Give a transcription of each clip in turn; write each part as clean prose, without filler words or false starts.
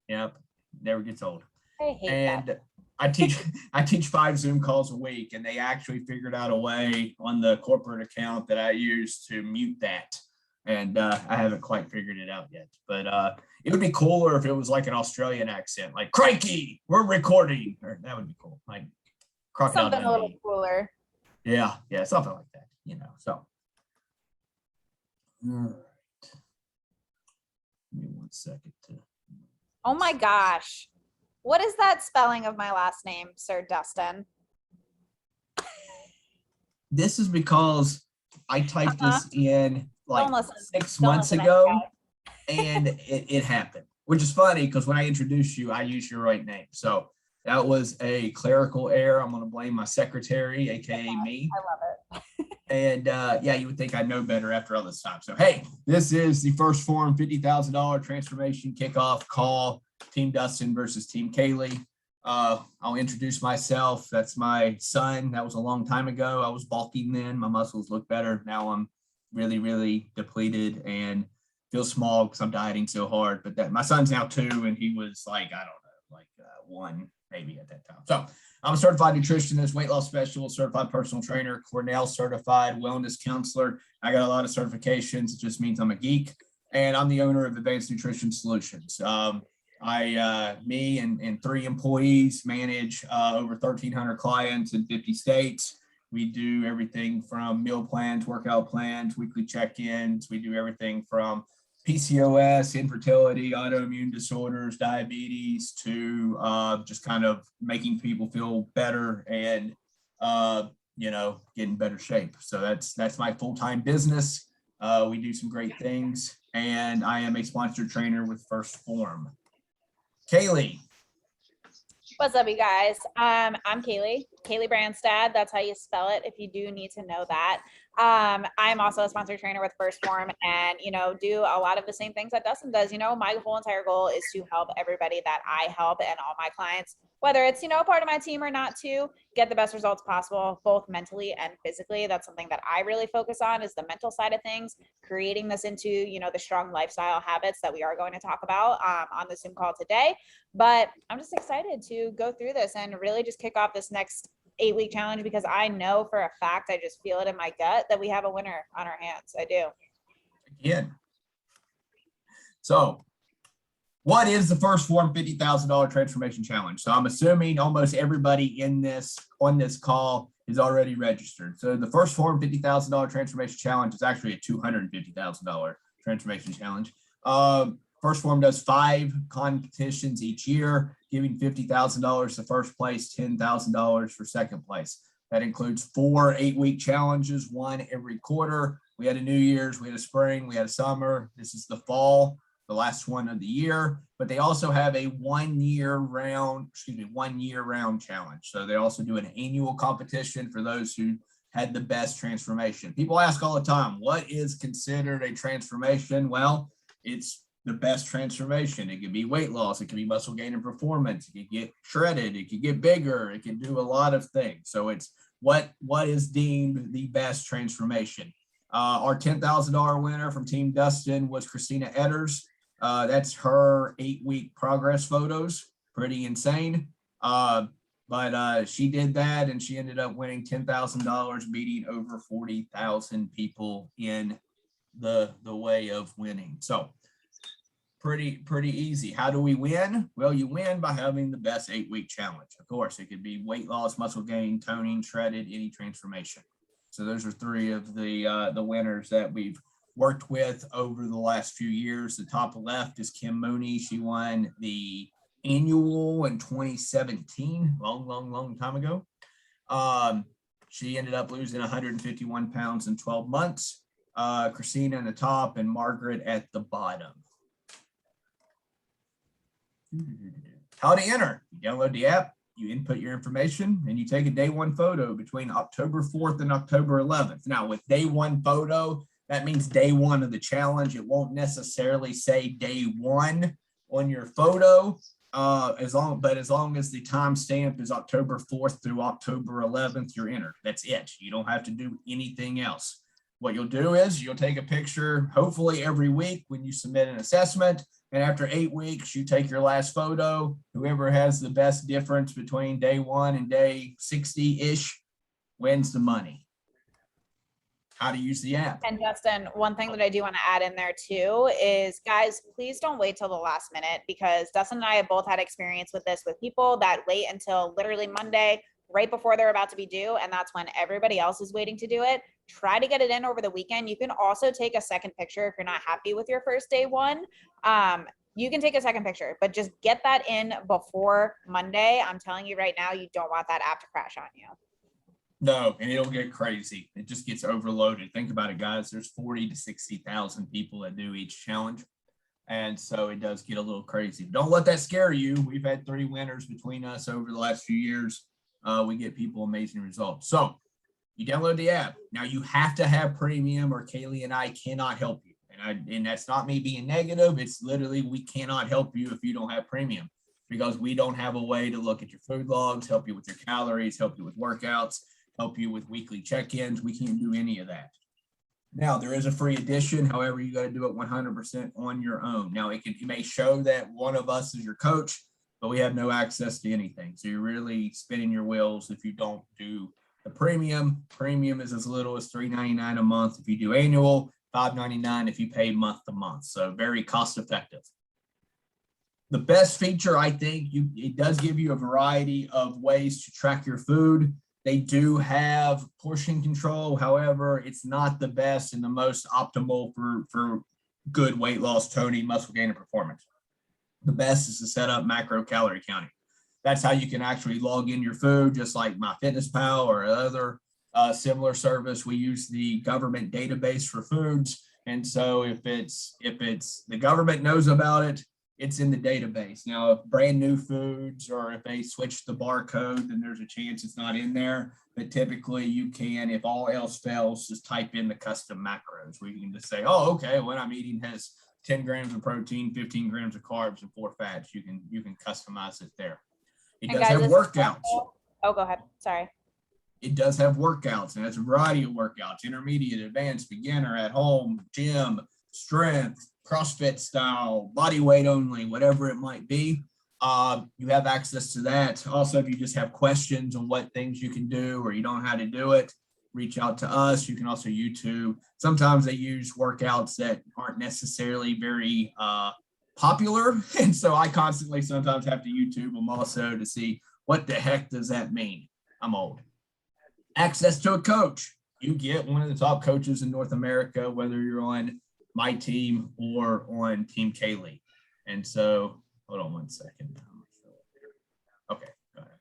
Yep. Never gets old. I hate that. I teach 5 Zoom calls a week, and they actually figured out a way on the corporate account that I use to mute that. And I haven't quite figured it out yet, but it would be cooler if it was like an Australian accent, like "Crikey, we're recording." Or that would be cool, like Crocodile Something a little Dundee. cooler. Yeah, something like that, So, all right. Give me 1 second to. Oh my gosh. What is that spelling of my last name, Sir Dustin? This is because I typed this in like 6 months ago, and it happened, which is funny because when I introduced you, I used your right name. So that was a clerical error. I'm going to blame my secretary, aka me. I love it. And you would think I know better after all this time. So, hey, this is the First Form $50,000 transformation kickoff call. Team Dustin versus Team Kaylee. I'll introduce myself. That's my son. That was a long time ago. I was bulking then. My muscles look better. Now I'm really, really depleted and feel small because I'm dieting so hard. But my son's now 2, and he was like, I don't know, like 1 maybe at that time. So I'm a certified nutritionist, weight loss specialist, certified personal trainer, Cornell certified wellness counselor. I got a lot of certifications. It just means I'm a geek. And I'm the owner of Advanced Nutrition Solutions. Me and 3 employees manage over 1,300 clients in 50 states. We do everything from meal plans, workout plans, weekly check-ins. We do everything from PCOS, infertility, autoimmune disorders, diabetes, to just kind of making people feel better and, get in better shape. So that's my full-time business. We do some great things, and I am a sponsored trainer with First Form. Kaylee. What's up, you guys? I'm Kaylee Brandstad. That's how you spell it if you do need to know that. I'm also a sponsored trainer with First Form, and do a lot of the same things that Dustin does. My whole entire goal is to help everybody that I help and all my clients, whether it's part of my team or not, to get the best results possible, both mentally and physically. That's something that I really focus on, is the mental side of things, creating this into the strong lifestyle habits that we are going to talk about on the Zoom call today. But I'm just excited to go through this and really just kick off this next 8-week challenge, because I know for a fact, I just feel it in my gut, that we have a winner on our hands. I do. Again. So what is the First Form $50,000 transformation challenge? So I'm assuming almost everybody on this call is already registered. So the First Form $50,000 transformation challenge is actually a $250,000 transformation challenge. First Form does 5 competitions each year, giving $50,000 to first place, $10,000 for second place. That includes 4 8-week challenges, 1 every quarter. We had a New Year's, we had a spring, we had a summer. This is the fall, the last one of the year. But they also have a 1 year round challenge. So they also do an annual competition for those who had the best transformation. People ask all the time, what is considered a transformation? Well, it's the best transformation. It could be weight loss. It could be muscle gain and performance. It could get shredded. It could get bigger. It can do a lot of things. So it's what is deemed the best transformation. Our $10,000 winner from Team Dustin was Christina Edders. That's her 8-week progress photos. Pretty insane. But she did that, and she ended up winning $10,000, beating over 40,000 people in the way of winning. So pretty easy. How do we win? Well, you win by having the best 8-week challenge. Of course, it could be weight loss, muscle gain, toning, shredded, any transformation. So those are 3 of the winners that we've worked with over the last few years. The top left is Kim Mooney. She won the annual in 2017, long time ago. She ended up losing 151 pounds in 12 months. Christina in the top and Margaret at the bottom. How to enter? You download the app, you input your information, and you take a day 1 photo between October 4th and October 11th. Now, with day 1 photo, that means day 1 of the challenge. It won't necessarily say day 1 on your photo, as long as the timestamp is October 4th through October 11th, you're entered. That's it. You don't have to do anything else. What you'll do is you'll take a picture, hopefully every week when you submit an assessment, And after 8 weeks, you take your last photo. Whoever has the best difference between day 1 and day 60-ish wins the money. How to use the app. And Dustin, one thing that I do want to add in there too is, guys, please don't wait till the last minute, because Dustin and I have both had experience with this, with people that wait until literally Monday, right before they're about to be due. And that's when everybody else is waiting to do it. Try to get it in over the weekend. You can also take a second picture if you're not happy with your first day one. You can take a second picture, but just get that in before Monday. I'm telling you right now, you don't want that app to crash on you. No, and it'll get crazy. It just gets overloaded. Think about it, guys. There's 40 to 60,000 people that do each challenge. And so it does get a little crazy. Don't let that scare you. We've had 3 winners between us over the last few years. We get people amazing results. So you download the app. Now you have to have premium, or Kaylee and I cannot help you. And that's not me being negative. It's literally, we cannot help you if you don't have premium, because we don't have a way to look at your food logs, help you with your calories, help you with workouts, help you with weekly check-ins. We can't do any of that. Now, there is a free edition. However, you got to do it 100% on your own. Now, it may show that one of us is your coach, but we have no access to anything. So you're really spinning your wheels if you don't do the premium. Premium is as little as $3.99 a month if you do annual, $5.99 if you pay month to month. So very cost effective. The best feature, I think, it does give you a variety of ways to track your food. They do have portion control. However, it's not the best and the most optimal for good weight loss, toning, muscle gain, and performance. The best is to set up macro calorie counting. That's how you can actually log in your food, just like MyFitnessPal or other similar service. We use the government database for foods. And so if it's the government knows about it, it's in the database. Now, if brand new foods, or if they switch the barcode, then there's a chance it's not in there. But typically you can, if all else fails, just type in the custom macros, where you can just say, oh, okay, what I'm eating has 10 grams of protein, 15 grams of carbs, and 4 fats. You can customize it there. It does have workouts. Oh, go ahead. Sorry. It does have workouts, and it's a variety of workouts: intermediate, advanced, beginner, at home, gym, strength, CrossFit style, body weight only, whatever it might be. You have access to that. Also, if you just have questions on what things you can do, or you don't know how to do it, reach out to us. You can also YouTube. Sometimes they use workouts that aren't necessarily very popular. And so I constantly sometimes have to YouTube them also to see what the heck does that mean. I'm old. Access to a coach. You get one of the top coaches in North America, whether you're on my team or on Team Kaylee. And so, hold on one second. Okay, go ahead.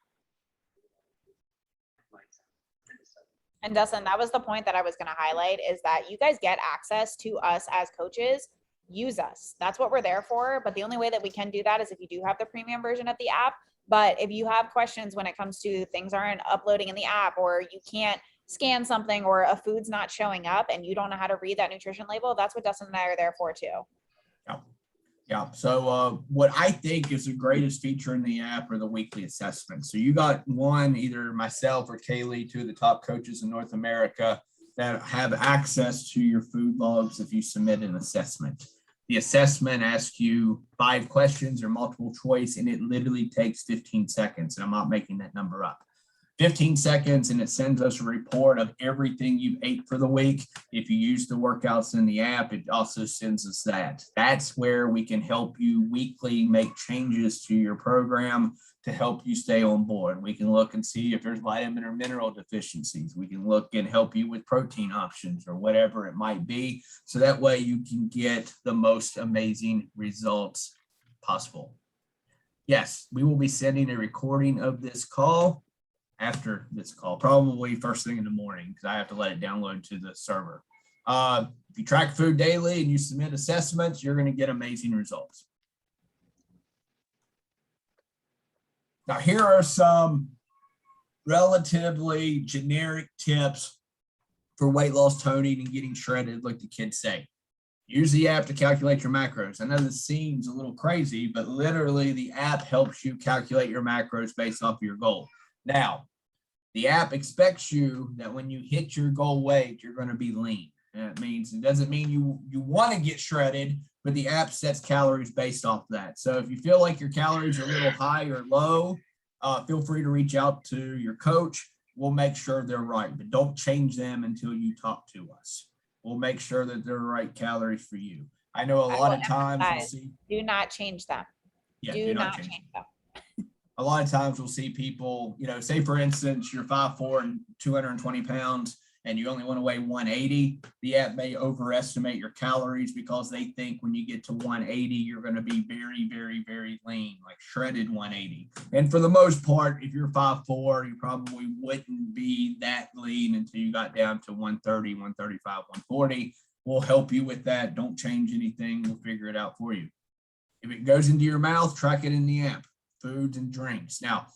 And Dustin, that was the point that I was going to highlight, is that you guys get access to us as coaches. Use us. That's what we're there for. But the only way that we can do that is if you do have the premium version of the app. But if you have questions when it comes to things aren't uploading in the app, or you can't scan something, or a food's not showing up and you don't know how to read that nutrition label, that's what Dustin and I are there for too. Yeah. So what I think is the greatest feature in the app are the weekly assessments. So you got one, either myself or Kaylee, 2 of the top coaches in North America, that have access to your food logs if you submit an assessment. The assessment asks you 5 questions or multiple choice, and it literally takes 15 seconds. And I'm not making that number up. 15 seconds, and it sends us a report of everything you ate for the week. If you use the workouts in the app, it also sends us that. That's where we can help you weekly make changes to your program to help you stay on board. We can look and see if there's vitamin or mineral deficiencies. We can look and help you with protein options or whatever it might be. So that way you can get the most amazing results possible. Yes, we will be sending a recording of this call after this call, probably first thing in the morning, because I have to let it download to the server. If you track food daily and you submit assessments, you're going to get amazing results. Now, here are some relatively generic tips for weight loss, toning, and getting shredded, like the kids say. Use the app to calculate your macros. I know this seems a little crazy, but literally the app helps you calculate your macros based off of your goal. Now, the app expects you that when you hit your goal weight, you're going to be lean. That means, it doesn't mean you want to get shredded, but the app sets calories based off that. So if you feel like your calories are a little high or low, feel free to reach out to your coach. We'll make sure they're right, but don't change them until you talk to us. We'll make sure that they're the right calories for you. I know a lot of times we'll see. Do not change them. Yeah, do not change them. A lot of times we'll see people, you know, say for instance, you're 5'4" and 220 pounds and you only want to weigh 180. The app may overestimate your calories because they think when you get to 180, you're going to be very, very, very lean, like shredded 180. And for the most part, if you're 5'4", you probably wouldn't be that lean until you got down to 130, 135, 140. We'll help you with that. Don't change anything. We'll figure it out for you. If it goes into your mouth, track it in the app. Foods and drinks. Now,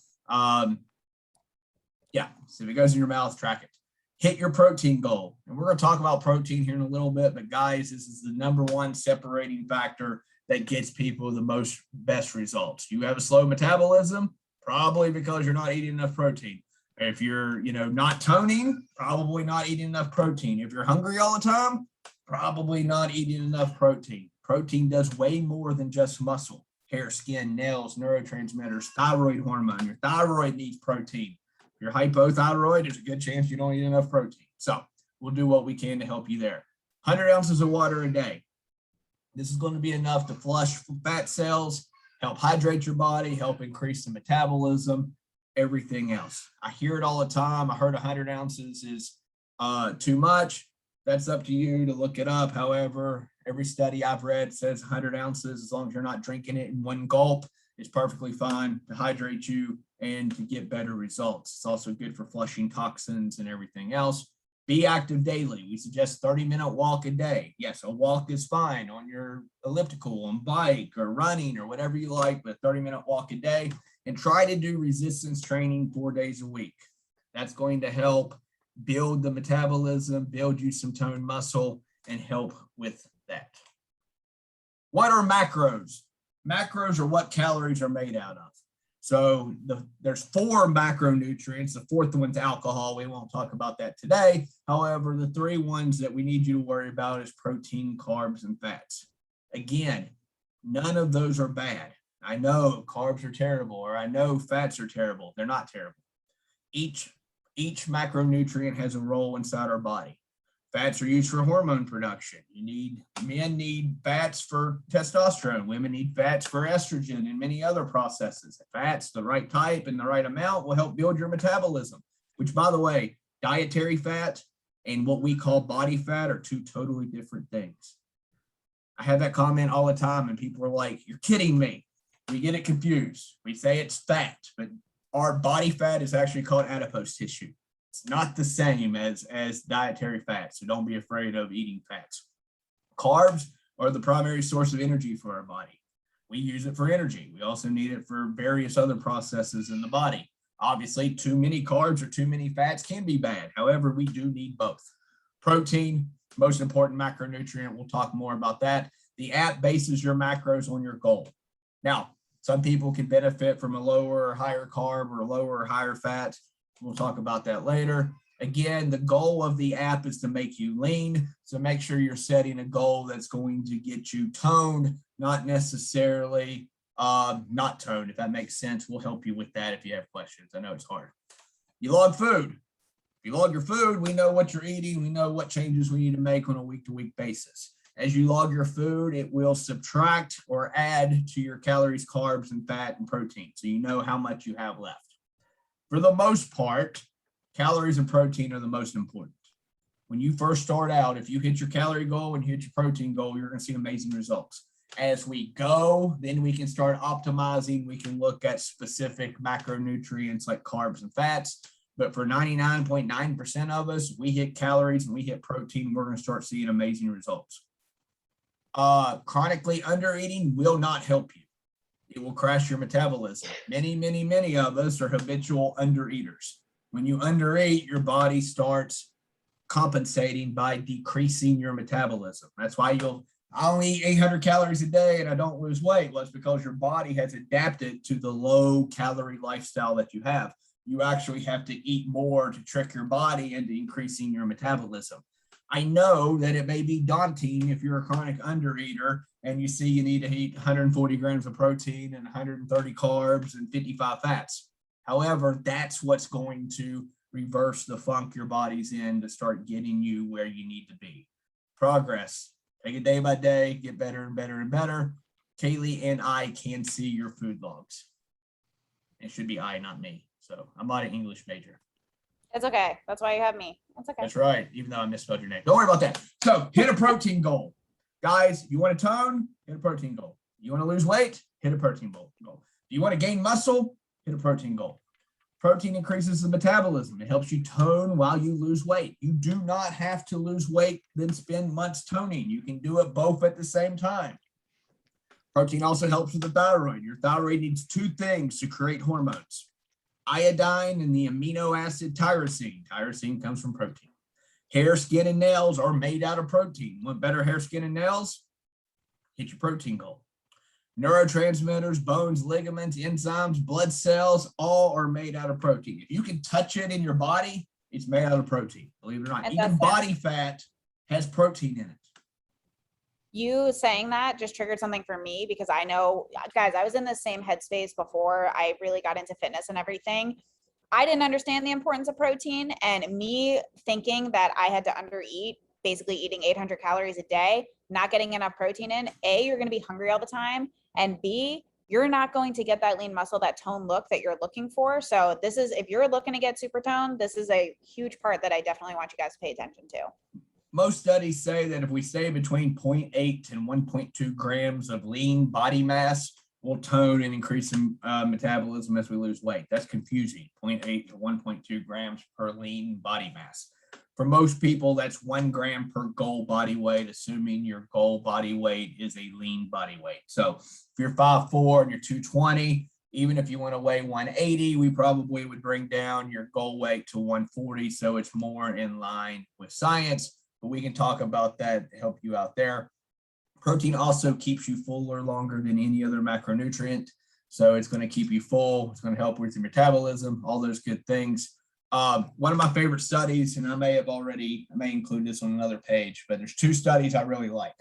yeah, so if it goes in your mouth, track it. Hit your protein goal. And we're going to talk about protein here in a little bit, but guys, this is the #1 separating factor that gets people the best results. You have a slow metabolism, probably because you're not eating enough protein. If you're, not toning, probably not eating enough protein. If you're hungry all the time, probably not eating enough protein. Protein does way more than just muscle. Hair, skin, nails, neurotransmitters, thyroid hormone. Your thyroid needs protein. If you're hypothyroid, there's a good chance you don't eat enough protein. So we'll do what we can to help you there. 100 ounces of water a day. This is going to be enough to flush fat cells, help hydrate your body, help increase the metabolism, everything else. I hear it all the time. I heard 100 ounces is too much. That's up to you to look it up. However, every study I've read says 100 ounces, as long as you're not drinking it in one gulp, is perfectly fine to hydrate you and to get better results. It's also good for flushing toxins and everything else. Be active daily. We suggest 30-minute walk a day. Yes, a walk is fine on your elliptical, on bike or running or whatever you like, but 30-minute walk a day. And try to do resistance training 4 days a week. That's going to help build the metabolism, build you some toned muscle, and help with that. What are macros? Macros are what calories are made out of. So there's 4 macronutrients. The 4th one's alcohol. We won't talk about that today. However, the 3 ones that we need you to worry about is protein, carbs, and fats. Again, none of those are bad. I know carbs are terrible, or I know fats are terrible. They're not terrible. Each macronutrient has a role inside our body. Fats are used for hormone production. Men need fats for testosterone. Women need fats for estrogen and many other processes. Fats, the right type and the right amount, will help build your metabolism, which, by the way, dietary fat and what we call body fat are 2 totally different things. I have that comment all the time and people are like, you're kidding me. We get it confused. We say it's fat, but our body fat is actually called adipose tissue. It's not the same as dietary fat, so don't be afraid of eating fats. Carbs are the primary source of energy for our body. We use it for energy. We also need it for various other processes in the body. Obviously, too many carbs or too many fats can be bad. However, we do need both. Protein, most important macronutrient. We'll talk more about that. The app bases your macros on your goal. Now, some people can benefit from a lower or higher carb or lower or higher fat. We'll talk about that later. Again, the goal of the app is to make you lean. So make sure you're setting a goal that's going to get you toned, not necessarily not toned, if that makes sense. We'll help you with that if you have questions. I know it's hard. You log food. If you log your food, we know what you're eating. We know what changes we need to make on a week-to-week basis. As you log your food, it will subtract or add to your calories, carbs, and fat and protein. So you know how much you have left. For the most part, calories and protein are the most important. When you first start out, if you hit your calorie goal and hit your protein goal, you're going to see amazing results. As we go, then we can start optimizing. We can look at specific macronutrients like carbs and fats. But for 99.9% of us, we hit calories and we hit protein, we're going to start seeing amazing results. Chronically undereating will not help you. It will crash your metabolism. Many of us are habitual undereaters. When you undereat, your body starts compensating by decreasing your metabolism. That's why I only eat 800 calories a day and I don't lose weight. Well, it's because your body has adapted to the low calorie lifestyle that you have. You actually have to eat more to trick your body into increasing your metabolism. I know that it may be daunting if you're a chronic undereater and you see you need to eat 140 grams of protein and 130 carbs and 55 fats. However, that's what's going to reverse the funk your body's in to start getting you where you need to be. Progress. Take it day by day, get better and better and better. Kaylee and I can see your food logs. It should be I, not me. So I'm not an English major. It's okay. That's why you have me. That's okay. That's right, even though I misspelled your name. Don't worry about that. So hit a protein goal. Guys, you want to tone? Hit a protein goal. You want to lose weight? Hit a protein goal. Do you want to gain muscle? Hit a protein goal. Protein increases the metabolism. It helps you tone while you lose weight. You do not have to lose weight, then spend months toning. You can do it both at the same time. Protein also helps with the thyroid. Your thyroid needs two things to create hormones: iodine and the amino acid tyrosine. Tyrosine comes from protein. Hair, skin, and nails are made out of protein. Want better hair, skin, and nails? Hit your protein goal. Neurotransmitters, bones, ligaments, enzymes, blood cells, all are made out of protein. If you can touch it in your body, it's made out of protein. Believe it or not, And even that's body fat has protein in it. You saying that just triggered something for me, because I know, guys, I was in the same headspace before I really got into fitness and everything. I didn't understand the importance of protein, and me thinking that I had to undereat, basically eating 800 calories a day, not getting enough protein in, A, you're going to be hungry all the time, and B, you're not going to get that lean muscle, that tone look that you're looking for. So this is, if you're looking to get super toned, this is a huge part that I definitely want you guys to pay attention to. Most studies say that if we stay between 0.8 and 1.2 grams of lean body mass, we'll tone and increase metabolism as we lose weight. That's confusing. 0.8 to 1.2 grams per lean body mass. For most people, that's 1 gram per goal body weight, assuming your goal body weight is a lean body weight. So if you're 5'4" and you're 220, even if you want to weigh 180, we probably would bring down your goal weight to 140. So it's more in line with science, but we can talk about that to help you out there. Protein also keeps you fuller longer than any other macronutrient. So it's going to keep you full. It's going to help with your metabolism, all those good things. One of my favorite studies, and I may include this on another page, but there's 2 studies I really like.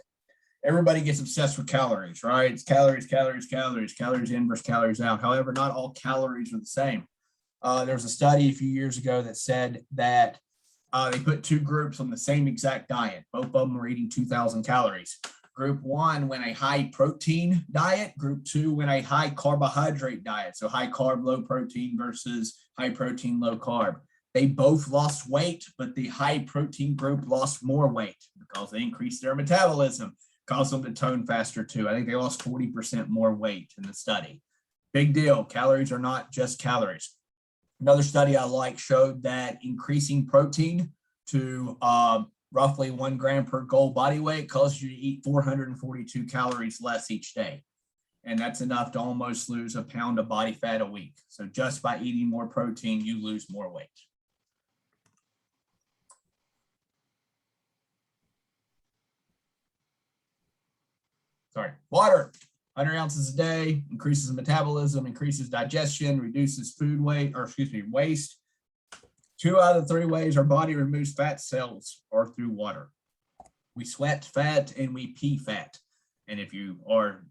Everybody gets obsessed with calories, right? It's calories, calories, calories, calories in versus calories out. However, not all calories are the same. There was a study a few years ago that said that they put 2 groups on the same exact diet. Both of them were eating 2,000 calories. Group 1 went a high protein diet. Group 2 went a high carbohydrate diet. So high carb, low protein versus high protein, low carb. They both lost weight, but the high protein group lost more weight because they increased their metabolism, caused them to tone faster too. I think they lost 40% more weight in the study. Big deal. Calories are not just calories. Another study I like showed that increasing protein to roughly 1 gram per goal body weight causes you to eat 442 calories less each day. And that's enough to almost lose a pound of body fat a week. So just by eating more protein, you lose more weight. Sorry, water, 100 ounces a day, increases metabolism, increases digestion, reduces waste. 2 out of 3 ways our body removes fat cells are through water. We sweat fat and we pee fat. And if you are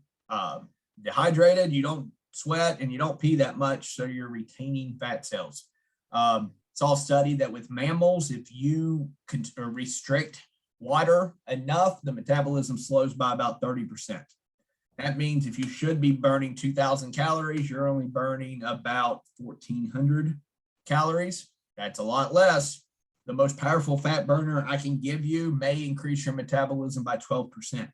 dehydrated, you don't sweat and you don't pee that much, so you're retaining fat cells. It's all studied that with mammals, if you restrict water enough, the metabolism slows by about 30%. That means if you should be burning 2,000 calories, you're only burning about 1,400 calories. That's a lot less. The most powerful fat burner I can give you may increase your metabolism by 12%.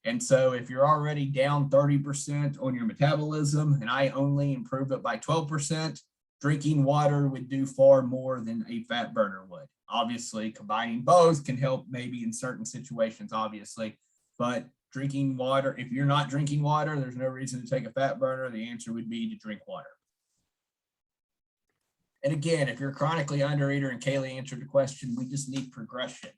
And so if you're already down 30% on your metabolism and I only improve it by 12%, drinking water would do far more than a fat burner would. Obviously, combining both can help maybe in certain situations, obviously, but drinking water, if you're not drinking water, there's no reason to take a fat burner. The answer would be to drink water. And again, if you're a chronically undereater, and Kaylee answered the question, we just need progression.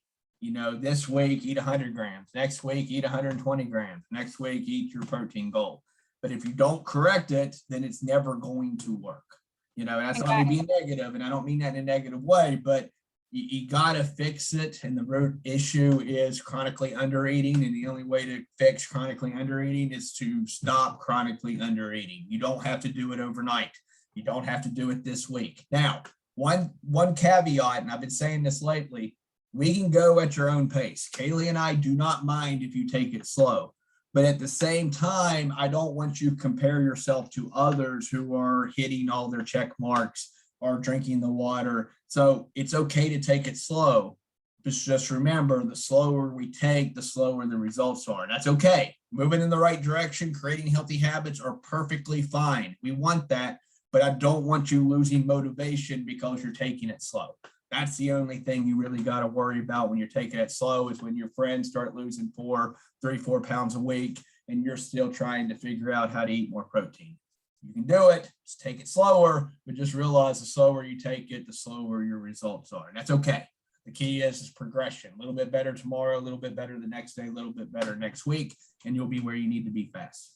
You know, this week, eat 100 grams. Next week, eat 120 grams. Next week, eat your protein goal. But if you don't correct it, then it's never going to work. You know, and that's not me being negative, and I don't mean that in a negative way, but you got to fix it. And the root issue is chronically undereating. And the only way to fix chronically undereating is to stop chronically undereating. You don't have to do it overnight. You don't have to do it this week. Now, one caveat, and I've been saying this lately, we can go at your own pace. Kaylee and I do not mind if you take it slow. But at the same time, I don't want you to compare yourself to others who are hitting all their check marks or drinking the water. So it's okay to take it slow. Just remember, the slower we take, the slower the results are. That's okay. Moving in the right direction, creating healthy habits are perfectly fine. We want that, but I don't want you losing motivation because you're taking it slow. That's the only thing you really got to worry about when you're taking it slow, is when your friends start losing 3-4 pounds a week and you're still trying to figure out how to eat more protein. You can do it, just take it slower, but just realize the slower you take it, the slower your results are. And that's okay. The key is progression. A little bit better tomorrow, a little bit better the next day, a little bit better next week, and you'll be where you need to be fast.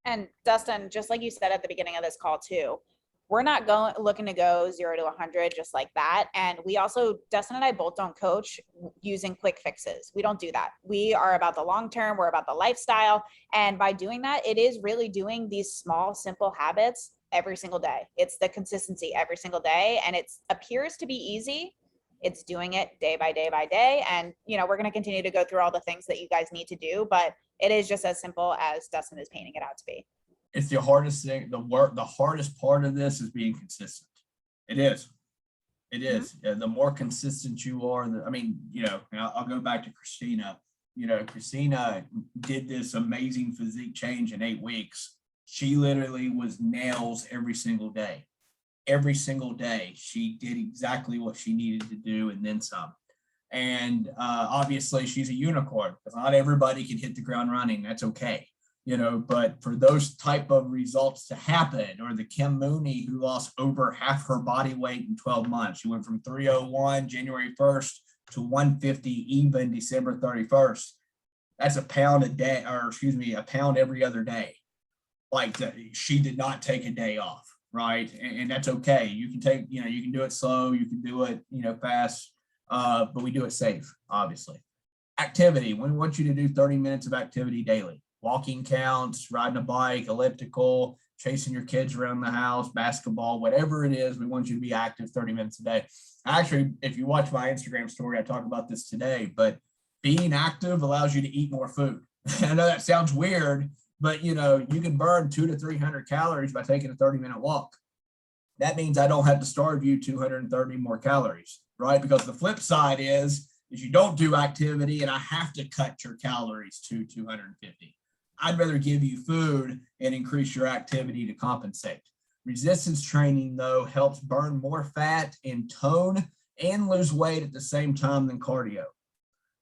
And Dustin, just like you said at the beginning of this call too, we're not looking to go 0 to 100 just like that. And we also, Dustin and I both don't coach using quick fixes. We don't do that. We are about the long term. We're about the lifestyle. And by doing that, it is really doing these small, simple habits every single day. It's the consistency every single day. And it appears to be easy. It's doing it day by day by day. And, you know, we're going to continue to go through all the things that you guys need to do, but it is just as simple as Dustin is painting it out to be. It's the hardest thing. The hardest part of this is being consistent. It is. It is. Mm-hmm. The more consistent you are, I'll go back to Christina. Christina did this amazing physique change in 8 weeks. She literally was nails every single day. Every single day, she did exactly what she needed to do and then some. And obviously, she's a unicorn, because not everybody can hit the ground running. That's okay. But for those type of results to happen, or the Kim Mooney who lost over half her body weight in 12 months, she went from 301 January 1st to 150 even December 31st. That's a pound a day, a pound every other day. Like she did not take a day off, right? And that's okay. You can take, you can do it slow, you can do it, fast, but we do it safe, obviously. Activity, we want you to do 30 minutes of activity daily. Walking counts, riding a bike, elliptical, chasing your kids around the house, basketball, whatever it is, we want you to be active 30 minutes a day. Actually, if you watch my Instagram story, I talk about this today, but being active allows you to eat more food. I know that sounds weird, but you can burn 200 to 300 calories by taking a 30-minute walk. That means I don't have to starve you 230 more calories, right? Because the flip side is you don't do activity and I have to cut your calories to 250. I'd rather give you food and increase your activity to compensate. Resistance training, though, helps burn more fat and tone and lose weight at the same time than cardio.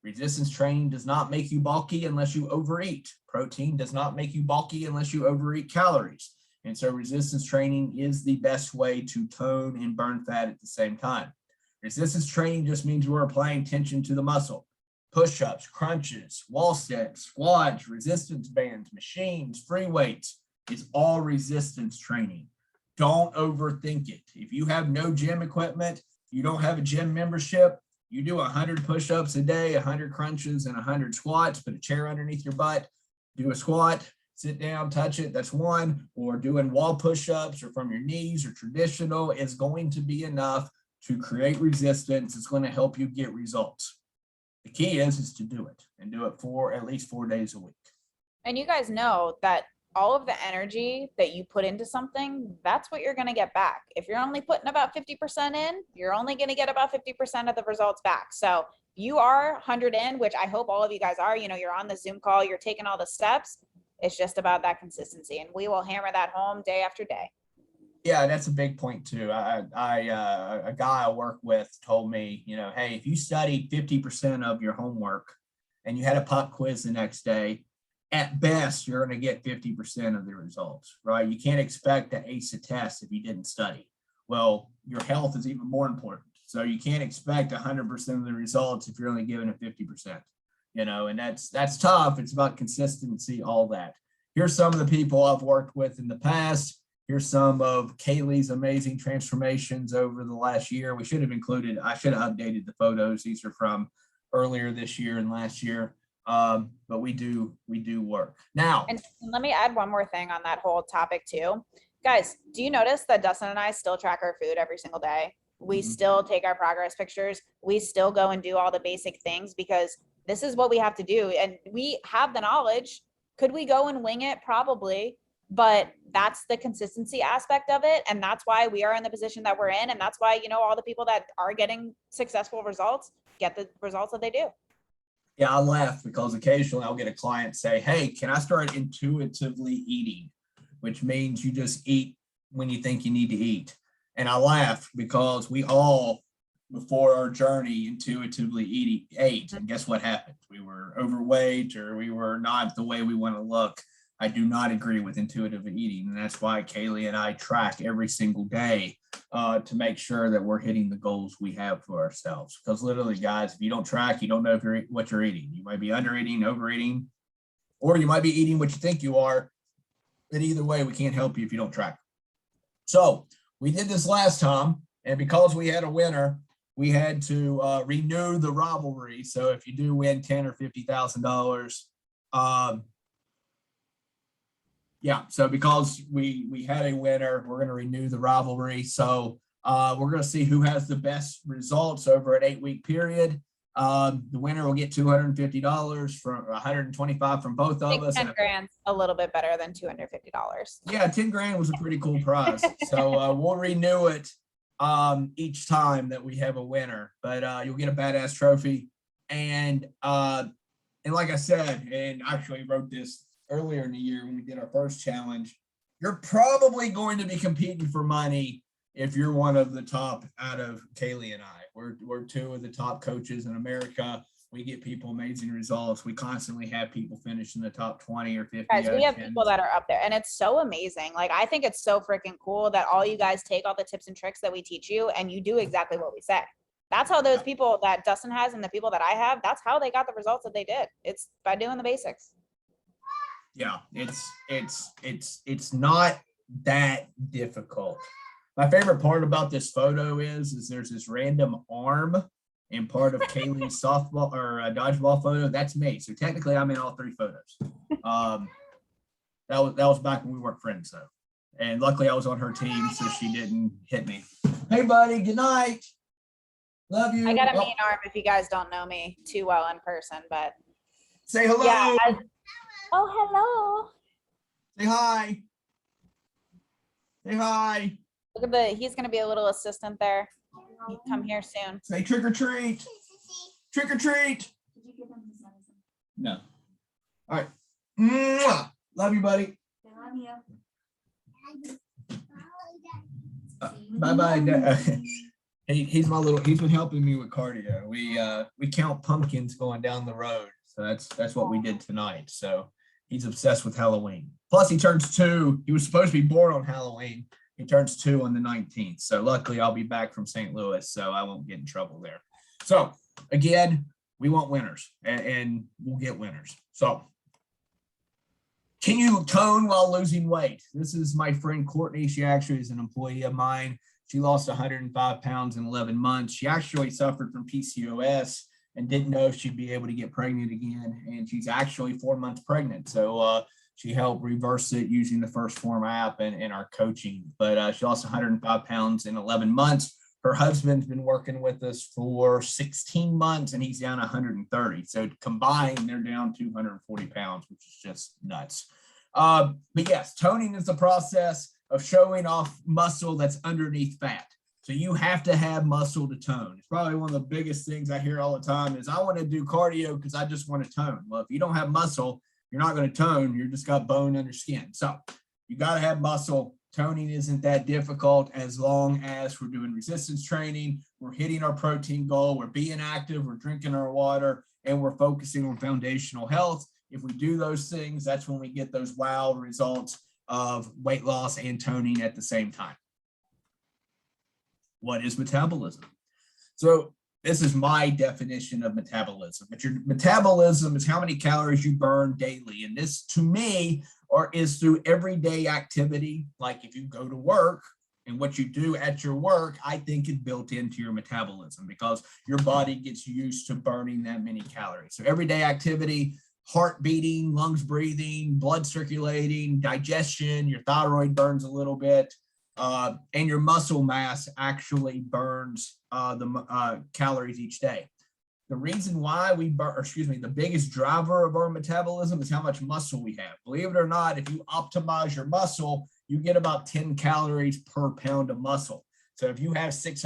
Resistance training does not make you bulky unless you overeat. Protein does not make you bulky unless you overeat calories. And so resistance training is the best way to tone and burn fat at the same time. Resistance training just means we're applying tension to the muscle. Push-ups, crunches, wall steps, squats, resistance bands, machines, free weights. It's all resistance training. Don't overthink it. If you have no gym equipment, you don't have a gym membership, you do 100 push-ups a day, 100 crunches, and 100 squats, put a chair underneath your butt, do a squat, sit down, touch it, that's one, or doing wall push-ups or from your knees or traditional is going to be enough to create resistance. It's going to help you get results. The key is to do it and do it for at least 4 days a week. And you guys know that all of the energy that you put into something, that's what you're going to get back. If you're only putting about 50% in, you're only going to get about 50% of the results back. So you are 100 in, which I hope all of you guys are, you're on the Zoom call, you're taking all the steps. It's just about that consistency, and we will hammer that home day after day. Yeah, that's a big point too. A guy I work with told me, hey, if you studied 50% of your homework and you had a pop quiz the next day, at best, you're going to get 50% of the results, right? You can't expect to ace a test if you didn't study. Well, your health is even more important. So you can't expect 100% of the results if you're only given it 50%, and that's tough. It's about consistency, all that. Here's some of the people I've worked with in the past. Here's some of Kaylee's amazing transformations over the last year. I should have updated the photos. These are from earlier this year and last year. But we do work. Now, and let me add one more thing on that whole topic too. Guys, do you notice that Dustin and I still track our food every single day? We still take our progress pictures. We still go and do all the basic things because this is what we have to do. And we have the knowledge. Could we go and wing it? Probably. But that's the consistency aspect of it. And that's why we are in the position that we're in. And that's why, you know, all the people that are getting successful results get the results that they do. Yeah, I laugh because occasionally I'll get a client say, hey, can I start intuitively eating? Which means you just eat when you think you need to eat. And I laugh because we all, before our journey, intuitively ate. And guess what happened? We were overweight or we were not the way we want to look. I do not agree with intuitive eating. And that's why Kaylee and I track every single day to make sure that we're hitting the goals we have for ourselves. Because literally, guys, if you don't track, you don't know what you're eating. You might be undereating, overeating, or you might be eating what you think you are. But either way, we can't help you if you don't track. So we did this last time. And because we had a winner, we had to renew the rivalry. So if you do win $10,000 or $50,000, yeah, so because we had a winner, we're going to renew the rivalry. So we're going to see who has the best results over an 8-week period. The winner will get $250 from $125 from both of us. 10 grand's a little bit better than $250. Yeah, 10 grand was a pretty cool prize. So we'll renew it each time that we have a winner, but you'll get a badass trophy. And like I said, and I actually wrote this earlier in the year when we did our first challenge, you're probably going to be competing for money if you're one of the top out of Kaylee and I. We're two of the top coaches in America. We get people amazing results. We constantly have people finish in the top 20 or 50. Guys, we have people that are up there, and it's so amazing. Like, I think it's so freaking cool that all you guys take all the tips and tricks that we teach you and you do exactly what we say. That's how those people that Dustin has and the people that I have, that's how they got the results that they did. It's by doing the basics. Yeah, it's not that difficult. My favorite part about this photo is there's this random arm in part of Kaylee's softball or dodgeball photo. That's me. So technically I'm in all 3 photos. That was back when we weren't friends though. And luckily I was on her team, so she didn't hit me. Hey buddy, good night. Love you. I got a mean arm if you guys don't know me too well in person, but say hello. Yeah, oh, hello. Say hi. Say hi. Look at he's going to be a little assistant there. He'll come here soon. Say trick or treat. Trick or treat. Did you give him his medicine? No. All right. Mwah. Love you, buddy. I love you. Bye-bye. He's been helping me with cardio. We count pumpkins going down the road. So that's what we did tonight. So he's obsessed with Halloween. Plus he turns 2. He was supposed to be born on Halloween. He turns 2 on the 19th. So luckily I'll be back from St. Louis, so I won't get in trouble there. So again, we want winners and we'll get winners. So can you tone while losing weight? This is my friend Courtney. She actually is an employee of mine. She lost 105 pounds in 11 months. She actually suffered from PCOS and didn't know if she'd be able to get pregnant again. And she's actually 4 months pregnant. So she helped reverse it using the First Form app and our coaching. But she lost 105 pounds in 11 months. Her husband's been working with us for 16 months and he's down 130. So combined, they're down 240 pounds, which is just nuts. But yes, toning is the process of showing off muscle that's underneath fat. So you have to have muscle to tone. It's probably one of the biggest things I hear all the time is I want to do cardio because I just want to tone. Well, if you don't have muscle, you're not going to tone. You're just got bone under skin. So you got to have muscle. Toning isn't that difficult as long as we're doing resistance training, we're hitting our protein goal, we're being active, we're drinking our water, and we're focusing on foundational health. If we do those things, that's when we get those wow results of weight loss and toning at the same time. What is metabolism? So this is my definition of metabolism. But your metabolism is how many calories you burn daily. And this, to me, or is through everyday activity. Like if you go to work and what you do at your work, I think is built into your metabolism because your body gets used to burning that many calories. So everyday activity, heart beating, lungs breathing, blood circulating, digestion, your thyroid burns a little bit, and your muscle mass actually burns the calories each day. The reason why we burn, the biggest driver of our metabolism is how much muscle we have. Believe it or not, if you optimize your muscle, you get about 10 calories per pound of muscle. So if you have 60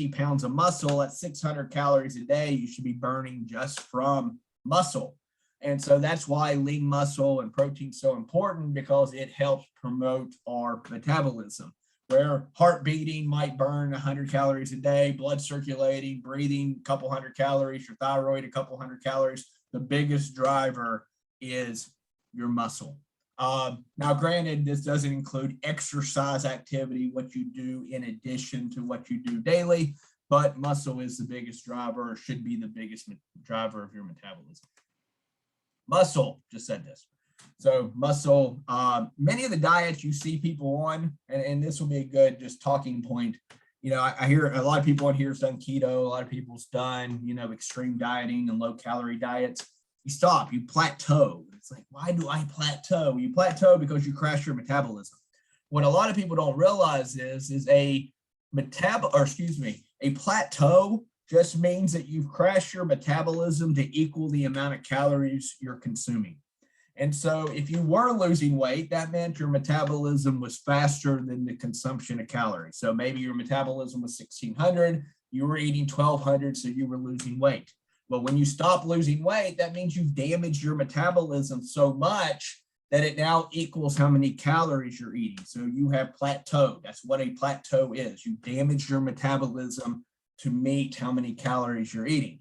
pounds of muscle at 600 calories a day, you should be burning just from muscle. And so that's why lean muscle and protein is so important, because it helps promote our metabolism. Where heart beating might burn 100 calories a day, blood circulating, breathing, a couple hundred calories, your thyroid, a couple hundred calories. The biggest driver is your muscle. Now, granted, this doesn't include exercise activity, what you do in addition to what you do daily, but muscle is the biggest driver, or should be the biggest driver of your metabolism. Muscle, just said this. So muscle, many of the diets you see people on, and this will be a good just talking point. You know, I hear a lot of people on here has done keto, a lot of people's done, you know, extreme dieting and low calorie diets. You stop, you plateau. It's like, why do I plateau? You plateau because you crash your metabolism. What a lot of people don't realize is a plateau just means that you've crashed your metabolism to equal the amount of calories you're consuming. And so if you were losing weight, that meant your metabolism was faster than the consumption of calories. So maybe your metabolism was 1600, you were eating 1200, so you were losing weight. But when you stop losing weight, that means you've damaged your metabolism so much that it now equals how many calories you're eating. So you have plateaued. That's what a plateau is. You damage your metabolism to meet how many calories you're eating.